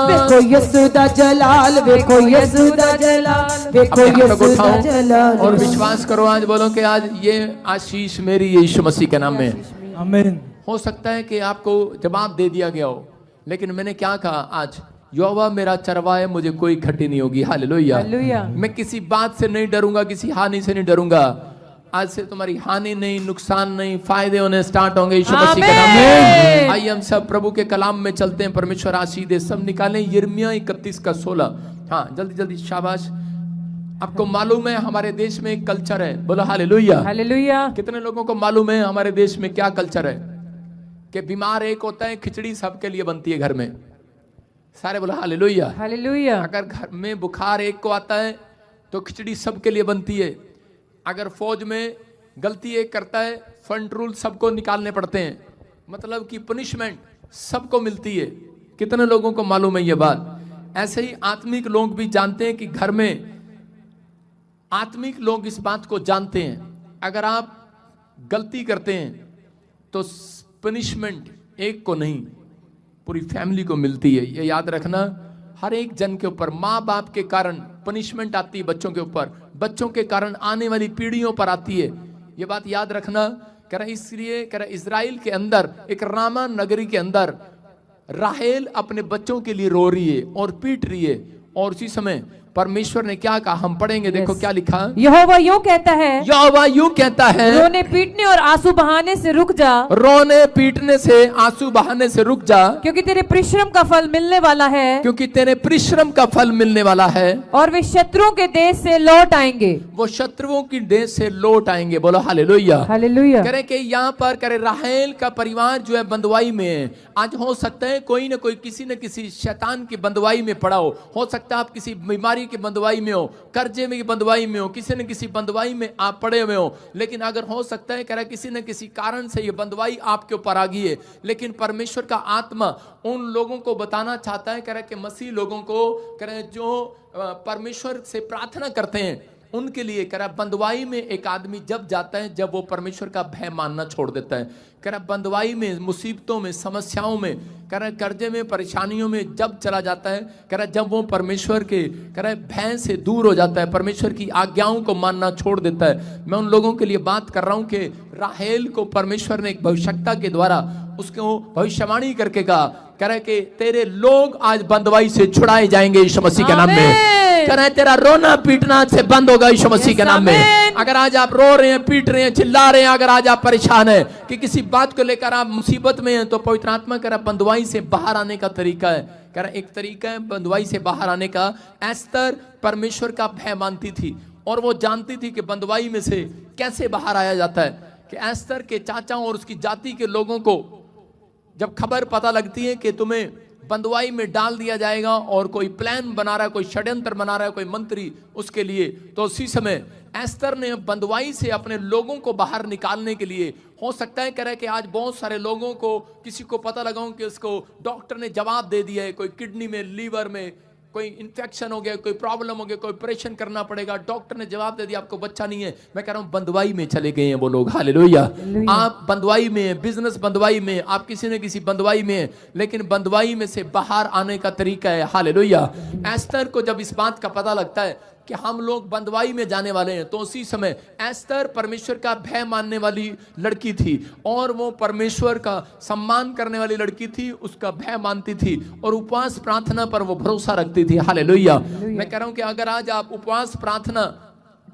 देखो यशोदा जलाल, देखो यशोदा जलाल, देखो यशोदा जलाल। और विश्वास करो, आज बोलो कि आज ये आशीष मेरी यीशु मसीह के नाम में। आमीन। हो सकता है कि आपको जवाब दे दिया गया हो, लेकिन मैंने क्या कहा आज? यहोवा मेरा चरवाहा है, मुझे कोई खटी नहीं होगी। हालेलुया। मैं किसी बात से नहीं डरूंगा, किसी हानि से नहीं डरूंगा। आज से तुम्हारी हानि नहीं, नुकसान नहीं, फायदे होने स्टार्ट होंगे यीशु मसीह के नाम में। आइए हम सब प्रभु के कलाम में चलते हैं। परमेश्वर आशीष दे। सब निकालें यिर्मयाह 31:16। हाँ जल्दी जल्दी, शाबाश। आपको मालूम है हमारे देश में एक कल्चर है, बोलो हालेलुया। हालेलुया। कितने लोगों को मालूम है हमारे देश में क्या कल्चर है? कि बीमार एक होता है, खिचड़ी सबके लिए बनती है घर में। सारे बोला हालेलुया। हालेलुया। अगर घर में बुखार एक को आता है तो खिचड़ी सबके लिए बनती है। अगर फौज में गलती एक करता है, फंड रूल सबको निकालने पड़ते हैं, मतलब कि पनिशमेंट सबको मिलती है। कितने लोगों को मालूम है ये बात? ऐसे ही आत्मिक लोग भी जानते हैं कि घर में, आत्मिक लोग इस बात को जानते हैं, अगर आप गलती करते हैं तो पनिशमेंट एक को नहीं पूरी फैमिली को मिलती है। ये याद रखना, हर एक जन के ऊपर माँ बाप के कारण पनिशमेंट आती है, बच्चों के ऊपर, बच्चों के कारण आने वाली पीढ़ियों पर आती है। ये बात याद रखना। कह रहा इसलिए कह रहा इजराइल के अंदर एक रामा नगरी के अंदर राहेल अपने बच्चों के लिए रो रही है और पीट रही है, और उसी समय परमेश्वर ने क्या कहा हम पढ़ेंगे। देखो क्या लिखा। यहोवा यूं कहता है, यहोवा यूं कहता है, रोने पीटने और आंसू बहाने से रुक जा। रोने पीटने से, आंसू बहाने से रुक जा, क्योंकि तेरे परिश्रम का फल मिलने वाला है। क्योंकि तेरे परिश्रम का फल मिलने वाला है। और वे शत्रुओं के देश से लौट आएंगे। वो शत्रुओं की देश से लौट आएंगे। बोलो हालेलुया। हालेलुया। करें कि यहाँ पर करे राहेल का परिवार जो है बंदवाई में है। आज हो सकता है कोई ना कोई किसी न किसी शैतान की बंदवाई में पड़ा हो सकता है आप किसी बीमारी की बंदवाई में हो, कर्जे में की बंदवाई में हो, किसी न किसी बंदवाई में आप पड़े हुए हो। लेकिन अगर हो सकता है कह रहा किसी न किसी कारण से ये बंदवाई आपके ऊपर आ गई है, लेकिन परमेश्वर का आत्मा उन लोगों को बताना चाहता है, कह रहा कि मसीह लोगों को कह रहे जो परमेश्वर से प्रार्थना करते हैं उनके लिए कह रहा बंदवाई में एक आदमी जब जाता है, जब वो परमेश्वर का भय मानना छोड़ देता है। कह रहा बंदवाई में, मुसीबतों में, समस्याओं में, कह रहा कर्जे में, परेशानियों में जब चला जाता है, कह रहा जब वो परमेश्वर के कह रहा भय से दूर हो जाता है, परमेश्वर की आज्ञाओं को मानना छोड़ देता है। मैं उन लोगों के लिए बात कर रहा हूं कि राहेल को परमेश्वर ने एक भविष्यता के द्वारा उसको भविष्यवाणी करके कहा, कह रहा कि तेरे लोग आज बंदवाई से छुड़ाए जाएंगे यीशु मसीह के नाम में। कह रहे तेरा रोना पीटना से बंद होगा यीशु मसीह के नाम में। अगर आज आप रो रहे हैं, पीट रहे हैं, चिल्ला रहे हैं, अगर आज आप परेशान हैं कि किसी बात को लेकर आप मुसीबत में हैं, तो पवित्र आत्मा कह रहा बंदवाई से बाहर आने का तरीका है। कह रहा एक तरीका है बंदवाई से बाहर आने का। एस्तर परमेश्वर का भय मानती थी और वो जानती थी कि बंदवाई में से कैसे बाहर आया जाता है। कि एस्तर के चाचाओं और उसकी जाति के लोगों को जब खबर पता लगती है कि तुम्हें बंदवाई में डाल दिया जाएगा और कोई प्लान बना रहा है, कोई षड्यंत्र बना रहा है, कोई मंत्री उसके लिए, तो उसी समय एस्तर ने बंदवाई से अपने लोगों को बाहर निकालने के लिए, हो सकता है कह रहा है कि आज बहुत सारे लोगों को, किसी को पता लगा कि उसको डॉक्टर ने जवाब दे दिया है, कोई किडनी में, लीवर में, कोई इन्फेक्शन हो गया, कोई प्रॉब्लम हो गया, कोई ऑपरेशन करना पड़ेगा, डॉक्टर ने जवाब दे दिया आपको बच्चा नहीं है। मैं कह रहा हूं बंदवाई में चले गए हैं वो लोग। हालेलुया। आप बंदवाई में हैं, बिजनेस बंदवाई में, आप किसी न किसी बंदवाई में हैं, लेकिन बंदवाई में से बाहर आने का तरीका है। हालेलुया। एस्तर को जब इस बात का पता लगता है कि हम लोग बंदवाई में जाने वाले हैं, तो उसी समय एस्तर परमेश्वर का भय मानने वाली लड़की थी और वो परमेश्वर का सम्मान करने वाली लड़की थी, उसका भय मानती थी और उपवास प्रार्थना पर वो भरोसा रखती थी। हालेलुया। मैं कह रहा हूं कि अगर आज आप उपवास प्रार्थना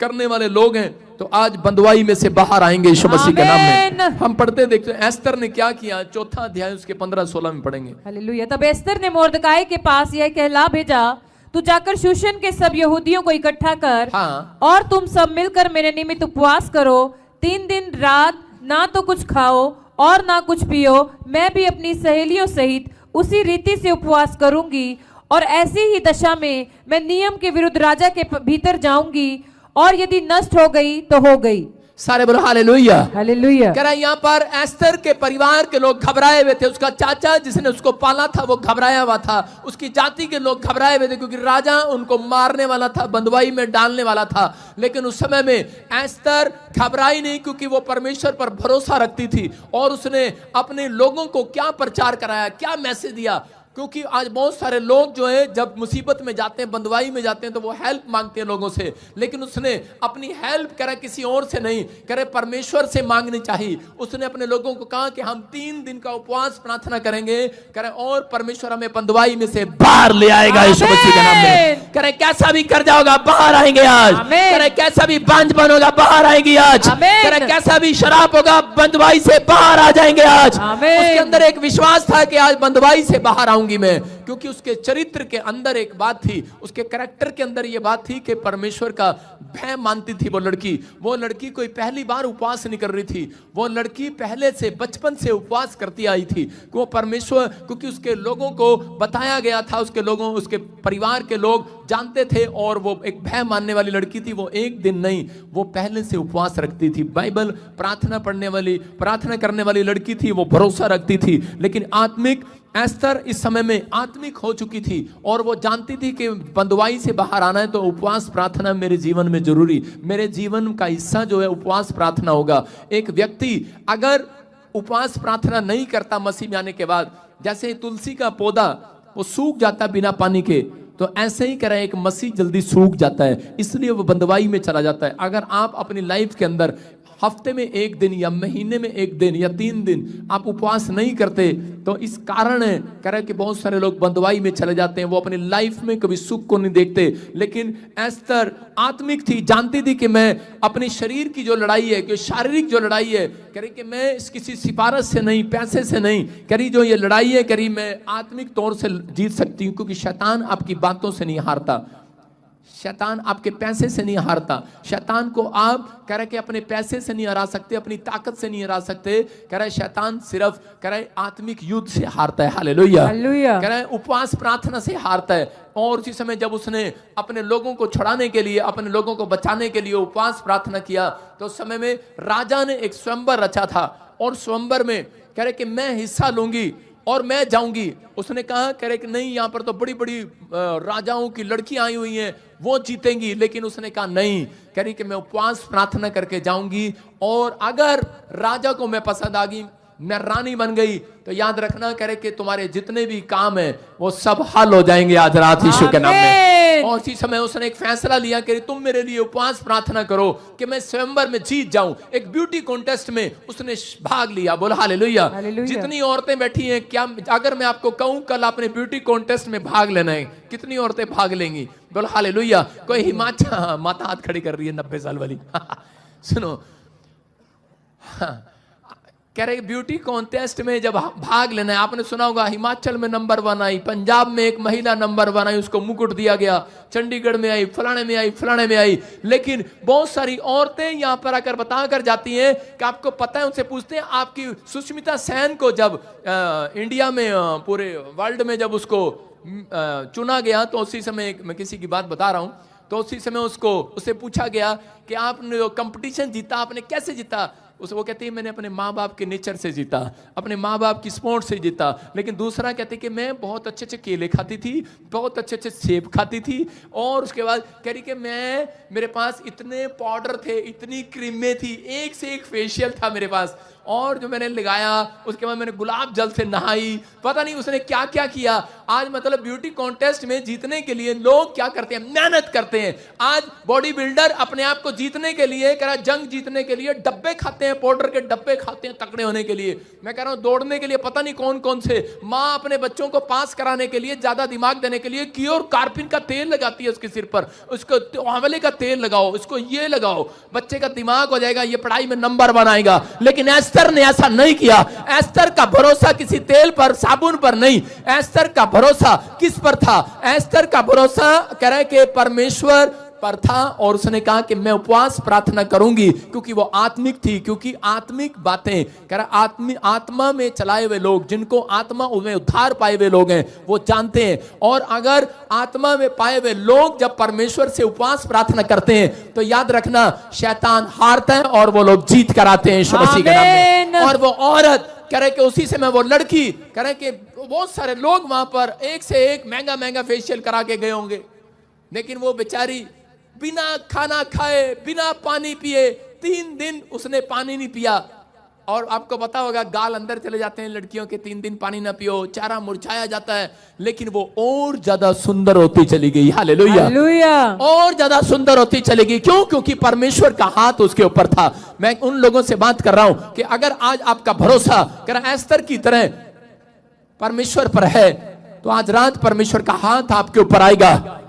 करने वाले लोग हैं तो आज बंदवाई में से बाहर आएंगे यीशु मसीह के नाम में। हम पढ़ते देखते हैं एस्तर ने क्या किया, चौथा अध्याय उसके 15-16 में पढ़ेंगे। हालेलुया। तब एस्तर ने मोर्दकाई के पास यह कहला भेजा, तू जाकर शूशन के सब यहूदियों को इकट्ठा कर, हाँ। और तुम सब मिलकर मेरे निमित्त उपवास करो, 3 दिन रात ना तो कुछ खाओ और ना कुछ पियो। मैं भी अपनी सहेलियों सहित उसी रीति से उपवास करूंगी, और ऐसी ही दशा में मैं नियम के विरुद्ध राजा के भीतर जाऊंगी, और यदि नष्ट हो गई तो हो गई। सारे बोलो हालेलुया। हालेलुया। कह रहा है यहाँ पर एस्तर के परिवार के लोग घबराए हुए थे, उसका चाचा जिसने उसको पाला था वो घबराया हुआ था, उसकी जाति के लोग घबराए हुए थे क्योंकि राजा उनको मारने वाला था, बंदवाई में डालने वाला था। लेकिन उस समय में एस्तर घबराई नहीं क्योंकि वो परमेश्वर पर भरोसा रखती थी और उसने अपने लोगों को क्या प्रचार कराया, क्या मैसेज दिया। क्योंकि आज बहुत सारे लोग जो है जब मुसीबत में जाते हैं, बंदवाई में जाते हैं, तो वो हेल्प मांगते हैं लोगों से, लेकिन उसने अपनी हेल्प करे किसी और से नहीं करे, परमेश्वर से मांगनी चाहिए। उसने अपने लोगों को कहा कि हम 3 दिन का उपवास प्रार्थना करेंगे, करे और परमेश्वर हमें बंदवाई में से बाहर ले आएगा यीशु मसीह के नाम में। करे कैसा भी कर जाओगा बाहर आएंगे आज, करे कैसा भी बांझपन होगा बाहर आएंगी आज, करे कैसा भी शराब होगा बंदवाई से बाहर आ जाएंगे आज। उसके अंदर एक विश्वास था कि आज बंदवाई से बाहर आऊंगी मैं, क्योंकि उसके चरित्र के अंदर एक बात थी, उसके कैरेक्टर के अंदर यह बात थी कि परमेश्वर का भय मानती थी वो लड़की। वो लड़की कोई पहली बार उपवास नहीं कर रही थी, वो लड़की पहले से बचपन से उपवास करती आई थी। वो परमेश्वर, क्योंकि उसके लोगों को बताया गया था, उसके लोगों, उसके परिवार के लोग जानते थे और वो एक भय मानने वाली लड़की थी। वो एक दिन नहीं, वो पहले से उपवास रखती थी। बाइबल प्रार्थना पढ़ने वाली, प्रार्थना करने वाली लड़की थी, वो भरोसा रखती थी। लेकिन आत्मिक एस्तर इस समय में आत्मिक हो चुकी थी और वो जानती थी कि बंदवाई से बाहर आना है तो उपवास प्रार्थना मेरे जीवन में जरूरी, मेरे जीवन का हिस्सा जो है उपवास प्रार्थना होगा। एक व्यक्ति अगर उपवास प्रार्थना नहीं करता मसीह में आने के बाद, जैसे तुलसी का पौधा वो सूख जाता बिना पानी के, तो ऐसे ही करें एक मसीह जल्दी सूख जाता है, इसलिए वो बंदवाई में चला जाता है। अगर आप अपनी लाइफ के अंदर हफ्ते में 1 दिन या महीने में 1 दिन या 3 दिन आप उपवास नहीं करते, तो इस कारण है कह कि बहुत सारे लोग बंदवाई में चले जाते हैं, वो अपनी लाइफ में कभी सुख को नहीं देखते। लेकिन एस्तर आत्मिक थी, जानती थी कि मैं अपनी शरीर की जो लड़ाई है, कि शारीरिक जो लड़ाई है, कह रही कि मैं किसी सिफारिश से नहीं, पैसे से नहीं, कह रही जो ये लड़ाई है, कह रही मैं आत्मिक तौर से जीत सकती हूँ, क्योंकि शैतान आपकी बातों से नहीं हारता, शैतान आपके पैसे से नहीं हारता। शैतान को आप कह रहे कि अपने पैसे से नहीं हरा सकते, अपनी ताकत से नहीं हरा सकते। कह रहे शैतान सिर्फ कह रहे आत्मिक युद्ध से हारता है। हालेलुया। कह रहे उपवास प्रार्थना से हारता है। और उसी समय जब उसने अपने लोगों को छुड़ाने के लिए, अपने लोगों को बचाने के लिए उपवास प्रार्थना किया, तो उस समय में राजा ने एक स्वयंवर रचा था और स्वयंवर में कह रहे कि मैं हिस्सा लूंगी और मैं जाऊंगी। उसने कहा कह रहे कि नहीं, यहाँ पर तो बड़ी बड़ी राजाओं की लड़कियां आई हुई हैं, वो जीतेंगी। लेकिन उसने कहा नहीं, कह रही कि मैं उपवास प्रार्थना करके जाऊंगी और अगर राजा को मैं पसंद आ गई, मैं रानी बन गई, तो याद रखना कह रहे कि तुम्हारे जितने भी काम है वो सब हल हो जाएंगे आज रात यीशु के नाम में। और इसी समय उसने एक फैसला लिया कि तुम मेरे लिए उपवास प्रार्थना करो कि मैं स्वयंवर में जीत जाऊं। एक ब्यूटी कॉन्टेस्ट में उसने भाग लिया। बोला हालेलुया। जितनी औरतें बैठी हैं, क्या अगर मैं आपको कहूं कल आपने ब्यूटी कॉन्टेस्ट में भाग लेना है, कितनी औरतें भाग लेंगी? बोला हालेलुया। कोई हिमाचल माता हाथ खड़ी कर रही है 90 साल वाली सुनो, कह रहे ब्यूटी कॉन्टेस्ट में जब भाग लेना है, आपने सुना होगा हिमाचल में नंबर 1 आई, पंजाब में एक महिला नंबर 1 आई, उसको मुकुट दिया गया, चंडीगढ़ में आई, फलाने में आई, फलाने में आई। लेकिन बहुत सारी औरतें यहाँ पर आकर बता कर जाती हैं कि आपको पता है, उनसे पूछते हैं आपकी सुष्मिता सेन को जब इंडिया में पूरे वर्ल्ड में जब उसको चुना गया, तो उसी समय मैं किसी की बात बता रहा हूँ, तो उसी समय उससे पूछा गया कि आपने कंपटीशन जीता, आपने कैसे जीता? उसे वो कहती है मैंने अपने माँ बाप के नेचर से जीता, अपने माँ बाप की स्पोर्ट से जीता। लेकिन दूसरा कहती कि मैं बहुत अच्छे अच्छे केले खाती थी, बहुत अच्छे अच्छे सेब खाती थी, और उसके बाद कह रही कि मेरे पास इतने पाउडर थे, इतनी क्रीमें थी, एक से एक फेशियल था मेरे पास, और जो मैंने लगाया उसके बाद मैंने गुलाब जल से नहाई, पता नहीं उसने क्या क्या किया। आज मतलब ब्यूटी कॉन्टेस्ट में जीतने के लिए लोग क्या करते हैं, मेहनत करते हैं। आज बॉडी बिल्डर अपने आप को जीतने के लिए, कह रहा जंग जीतने के लिए डब्बे खाते हैं, पाउडर के डब्बे खाते हैं तगड़े होने के लिए। मैं कह रहा हूं दौड़ने के लिए पता नहीं कौन कौन से, माँ अपने बच्चों को पास कराने के लिए, ज्यादा दिमाग देने के लिए क्योर कार्पिन का तेल लगाती है उसके सिर पर, उसको आंवले का तेल लगाओ, उसको ये लगाओ, बच्चे का दिमाग हो जाएगा, ये पढ़ाई में नंबर बनाएगा। लेकिन एस्तर ने ऐसा नहीं किया। एस्तर का भरोसा किसी तेल पर, साबुन पर नहीं, एस्तर का भरोसा किस पर था? एस्तर का भरोसा कह रहा है कि परमेश्वर पर था, और उसने कहा कि मैं उपवास प्रार्थना करूंगी, क्योंकि वो आत्मिक थी, क्योंकि आत्मिक बातें कह रहा आत्मा में चलाए हुए लोग, जिनको आत्मा में उद्धार पाए हुए लोग हैं, वो जानते हैं। और अगर आत्मा में पाए हुए लोग जब परमेश्वर से उपवास प्रार्थना करते हैं तो याद रखना शैतान हारता है और वो लोग जीत कर आते हैं यीशु मसीह के नाम में। और वो औरत कह रहे कि उसी समय वो लड़की कह रहे कि बहुत सारे लोग वहां पर एक से एक महंगा महंगा फेशियल करा के गए होंगे, लेकिन वो बेचारी बिना खाना खाए, बिना पानी पिए, 3 दिन उसने पानी नहीं पिया। और आपको पता होगा गाल अंदर चले जाते हैं लड़कियों के, 3 दिन पानी ना पियो, चेहरा मुरझाया जाता है। लेकिन वो और ज्यादा सुंदर होती चली गई। हालेलुया, और ज्यादा सुंदर होती चली गई। क्यों? क्योंकि परमेश्वर का हाथ उसके ऊपर था। मैं उन लोगों से बात कर रहा हूं कि अगर आज आपका भरोसा कर एस्तर की तरह परमेश्वर पर है, तो आज रात परमेश्वर का हाथ आपके ऊपर आएगा।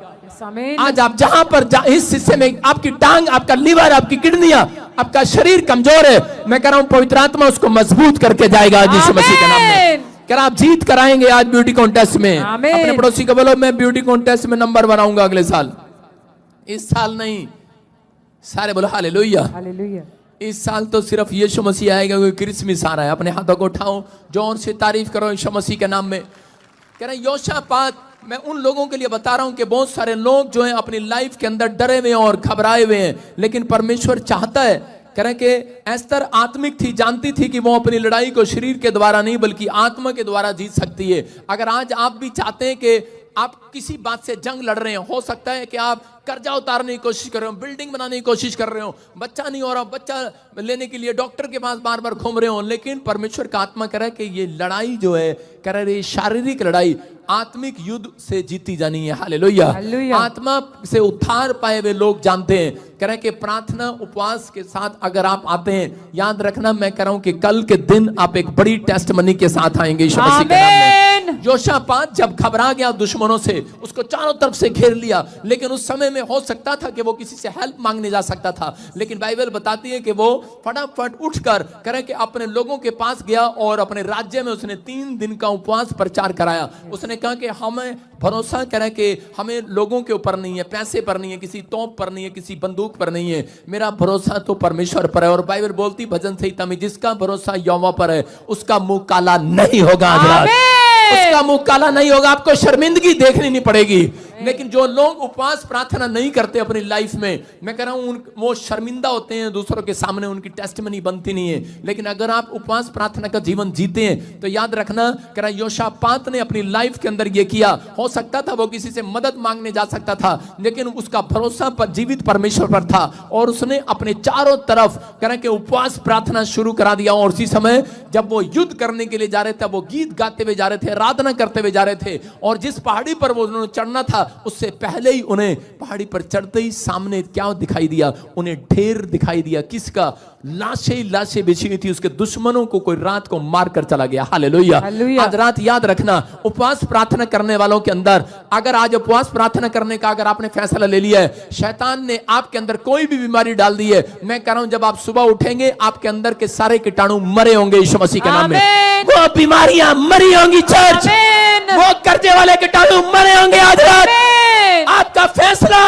आज आप जहां पर इस हिस्से में आपकी टांग, आपका लीवर, आपकी किडनियां, आपका शरीर कमजोर है, मैं कह रहा हूं पवित्र आत्मा उसको मजबूत करके जाएगा आज यीशु मसीह के नाम में। कह रहा आप जीत कराएंगे आज ब्यूटी कॉन्टेस्ट में। अपने पड़ोसी को बोलो मैं ब्यूटी कॉन्टेस्ट में नंबर बनाऊंगा अगले साल। इस साल नहीं, सारे बोलो हालेलुया। इस साल तो सिर्फ यीशु मसीह आएगा, क्योंकि क्रिसमस आ रहा है। अपने हाथों को उठाओ, जोर से तारीफ करो यीशु मसीह के नाम में। कह रहे योशापात, मैं उन लोगों के लिए बता रहा हूं कि बहुत सारे लोग जो हैं अपनी लाइफ के अंदर डरे हुए हैं और घबराए हुए हैं, लेकिन परमेश्वर चाहता है। कह रहे कि एस्तर आत्मिक थी, जानती थी कि वो अपनी लड़ाई को शरीर के द्वारा नहीं बल्कि आत्मा के द्वारा जीत सकती है। अगर आज आप भी चाहते हैं कि आप किसी बात से जंग लड़ रहे हैं, हो सकता है कि आप कर्जा उतारने की कोशिश कर रहे हो, बिल्डिंग बनाने की कोशिश कर रहे हो, बच्चा नहीं हो रहा, बच्चा लेने के लिए डॉक्टर के पास बार बार घूम रहे हो, लेकिन परमेश्वर का आत्मा कह रहा है कि ये लड़ाई जो है, कह रहा है शारीरिक लड़ाई आत्मिक युद्ध से जीती जानी है। हालेलुया। आत्मा से उद्धार पाए हुए लोग जानते हैं। कह रहे हैं कि प्रार्थना उपवास के साथ अगर आप आते हैं, याद रखना मैं कह रहा हूं कि कल के दिन आप एक बड़ी टेस्टमनी के साथ आएंगे यीशु मसीह के नाम में। योशापात जब घबरा गया दुश्मनों से, उसको चारों तरफ से घेर लिया, लेकिन उस समय में हो सकता था कि वो किसी से हेल्प मांगने जा सकता था, लेकिन बाइबल बताती है कि वो फटाफट उठकर कह रहे कि अपने लोगों के पास गया और अपने राज्य में उसने 3 दिन का उपवास प्रचार कराया। उसने कहा कि हमें भरोसा करें कि हमें लोगों के ऊपर नहीं है, पैसे पर नहीं है, किसी तोप पर नहीं है, किसी बंदूक पर नहीं है, मेरा भरोसा तो परमेश्वर पर है। और बाइबल बोलती भजन संहिता में, जिसका भरोसा यहोवा पर है उसका मुंह काला नहीं होगा। उसका मुंह काला नहीं होगा, आपको शर्मिंदगी देखनी नहीं पड़ेगी। लेकिन जो लोग उपवास प्रार्थना नहीं करते अपनी लाइफ में, मैं कह रहा हूं वो शर्मिंदा होते हैं दूसरों के सामने, उनकी टेस्टमनी बनती नहीं है। लेकिन अगर आप उपवास प्रार्थना का जीवन जीते हैं तो याद रखना, कह रहा योशापात ने अपनी लाइफ के अंदर ये किया। हो सकता था वो किसी से मदद मांगने जा सकता था, लेकिन उसका भरोसा पर जीवित परमेश्वर पर था और उसने अपने चारों तरफ कह रहा कि उपवास प्रार्थना शुरू करा दिया। और उसी समय जब वो युद्ध करने के लिए जा रहे थे, वो गीत गाते हुए जा रहे थे, आराधना करते हुए जा रहे थे, और जिस पहाड़ी पर वो उन्होंने चढ़ना था उससे पहले ही उन्हें पहाड़ी पर चढ़ते ही सामने क्या दिखाई दिया? उन्हें ढेर दिखाई दिया। किसका? लाशें लाशें बिछी हुई थी। उसके दुश्मनों को कोई रात को मार कर चला गया। हालेलुया। आज रात याद रखना, उपवास प्रार्थना करने वालों के अंदर, अगर आज उपवास प्रार्थना करने का अगर आपने फैसला ले लिया है, शैतान ने आपके अंदर कोई भी बीमारी डाल दी है, मैं कह रहा हूं जब आप सुबह उठेंगे आपके अंदर के सारे कीटाणु मरे होंगे यीशु मसीह के नाम में। वो बीमारियां मरी होंगी चर्च, वो कर्जे वाले कीटाणु मरे होंगे। आज रात आपका फैसला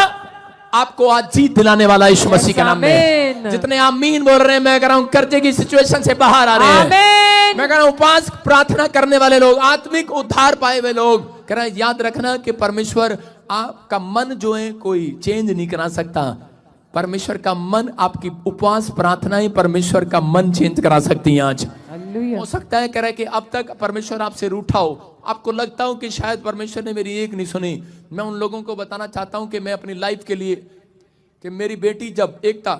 आपको आज जीत दिलाने वाला यीशु मसीह के नाम में। जितने आमीन बोल रहे हैं, मैं कह रहा हूं कर्जे की सिचुएशन से बाहर आ रहे हैं। मैं कह रहा हूं उपवास प्रार्थना करने वाले लोग, आत्मिक उद्धार पाए हुए लोग, कह रहा है याद रखना कि परमेश्वर आपका मन जो है कोई चेंज नहीं करा सकता, परमेश्वर का मन, आपकी उपवास प्रार्थनाएं परमेश्वर का मन चेंज करा सकती हैं आज। हो सकता है कह रहा है कि अब तक परमेश्वर आपसे रूठा हो, आपको लगता हो कि शायद परमेश्वर ने मेरी एक नहीं सुनी। मैं उन लोगों को बताना चाहता हूं कि मैं अपनी लाइफ के लिए, कि मेरी बेटी जब एक था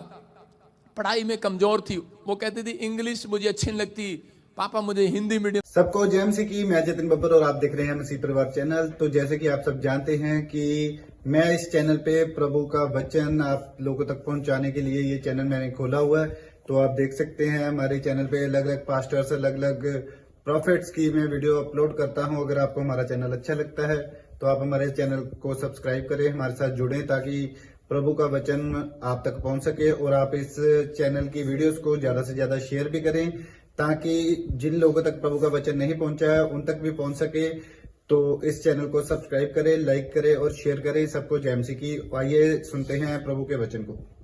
पढ़ाई में कमजोर थी, वो कहती थी इंग्लिश मुझे अच्छी नहीं लगती, पापा मुझे हिंदी मीडियम। सबको जय मसीह की, मैं जतिन बब्बर और आप देख रहे हैं मसीह परिवार चैनल। तो जैसे कि आप सब जानते हैं कि मैं इस चैनल पे प्रभु का वचन आप लोगों तक पहुंचाने के लिए ये चैनल मैंने खोला हुआ है। तो आप देख सकते हैं हमारे चैनल पे अलग अलग पास्टर्स, अलग अलग प्रॉफिट्स की मैं वीडियो अपलोड करता हूं। अगर आपको हमारा चैनल अच्छा लगता है तो आप हमारे चैनल को सब्सक्राइब करें, हमारे साथ जुड़ें, ताकि प्रभु का वचन आप तक पहुंच सके। और आप इस चैनल की वीडियोस को ज्यादा से ज्यादा शेयर भी करें, ताकि जिन लोगों तक प्रभु का वचन नहीं पहुंचा है उन तक भी पहुंच सके। तो इस चैनल को सब्सक्राइब करें, लाइक करें और शेयर करें। सबको जय मसीह की। आइए सुनते हैं प्रभु के वचन को।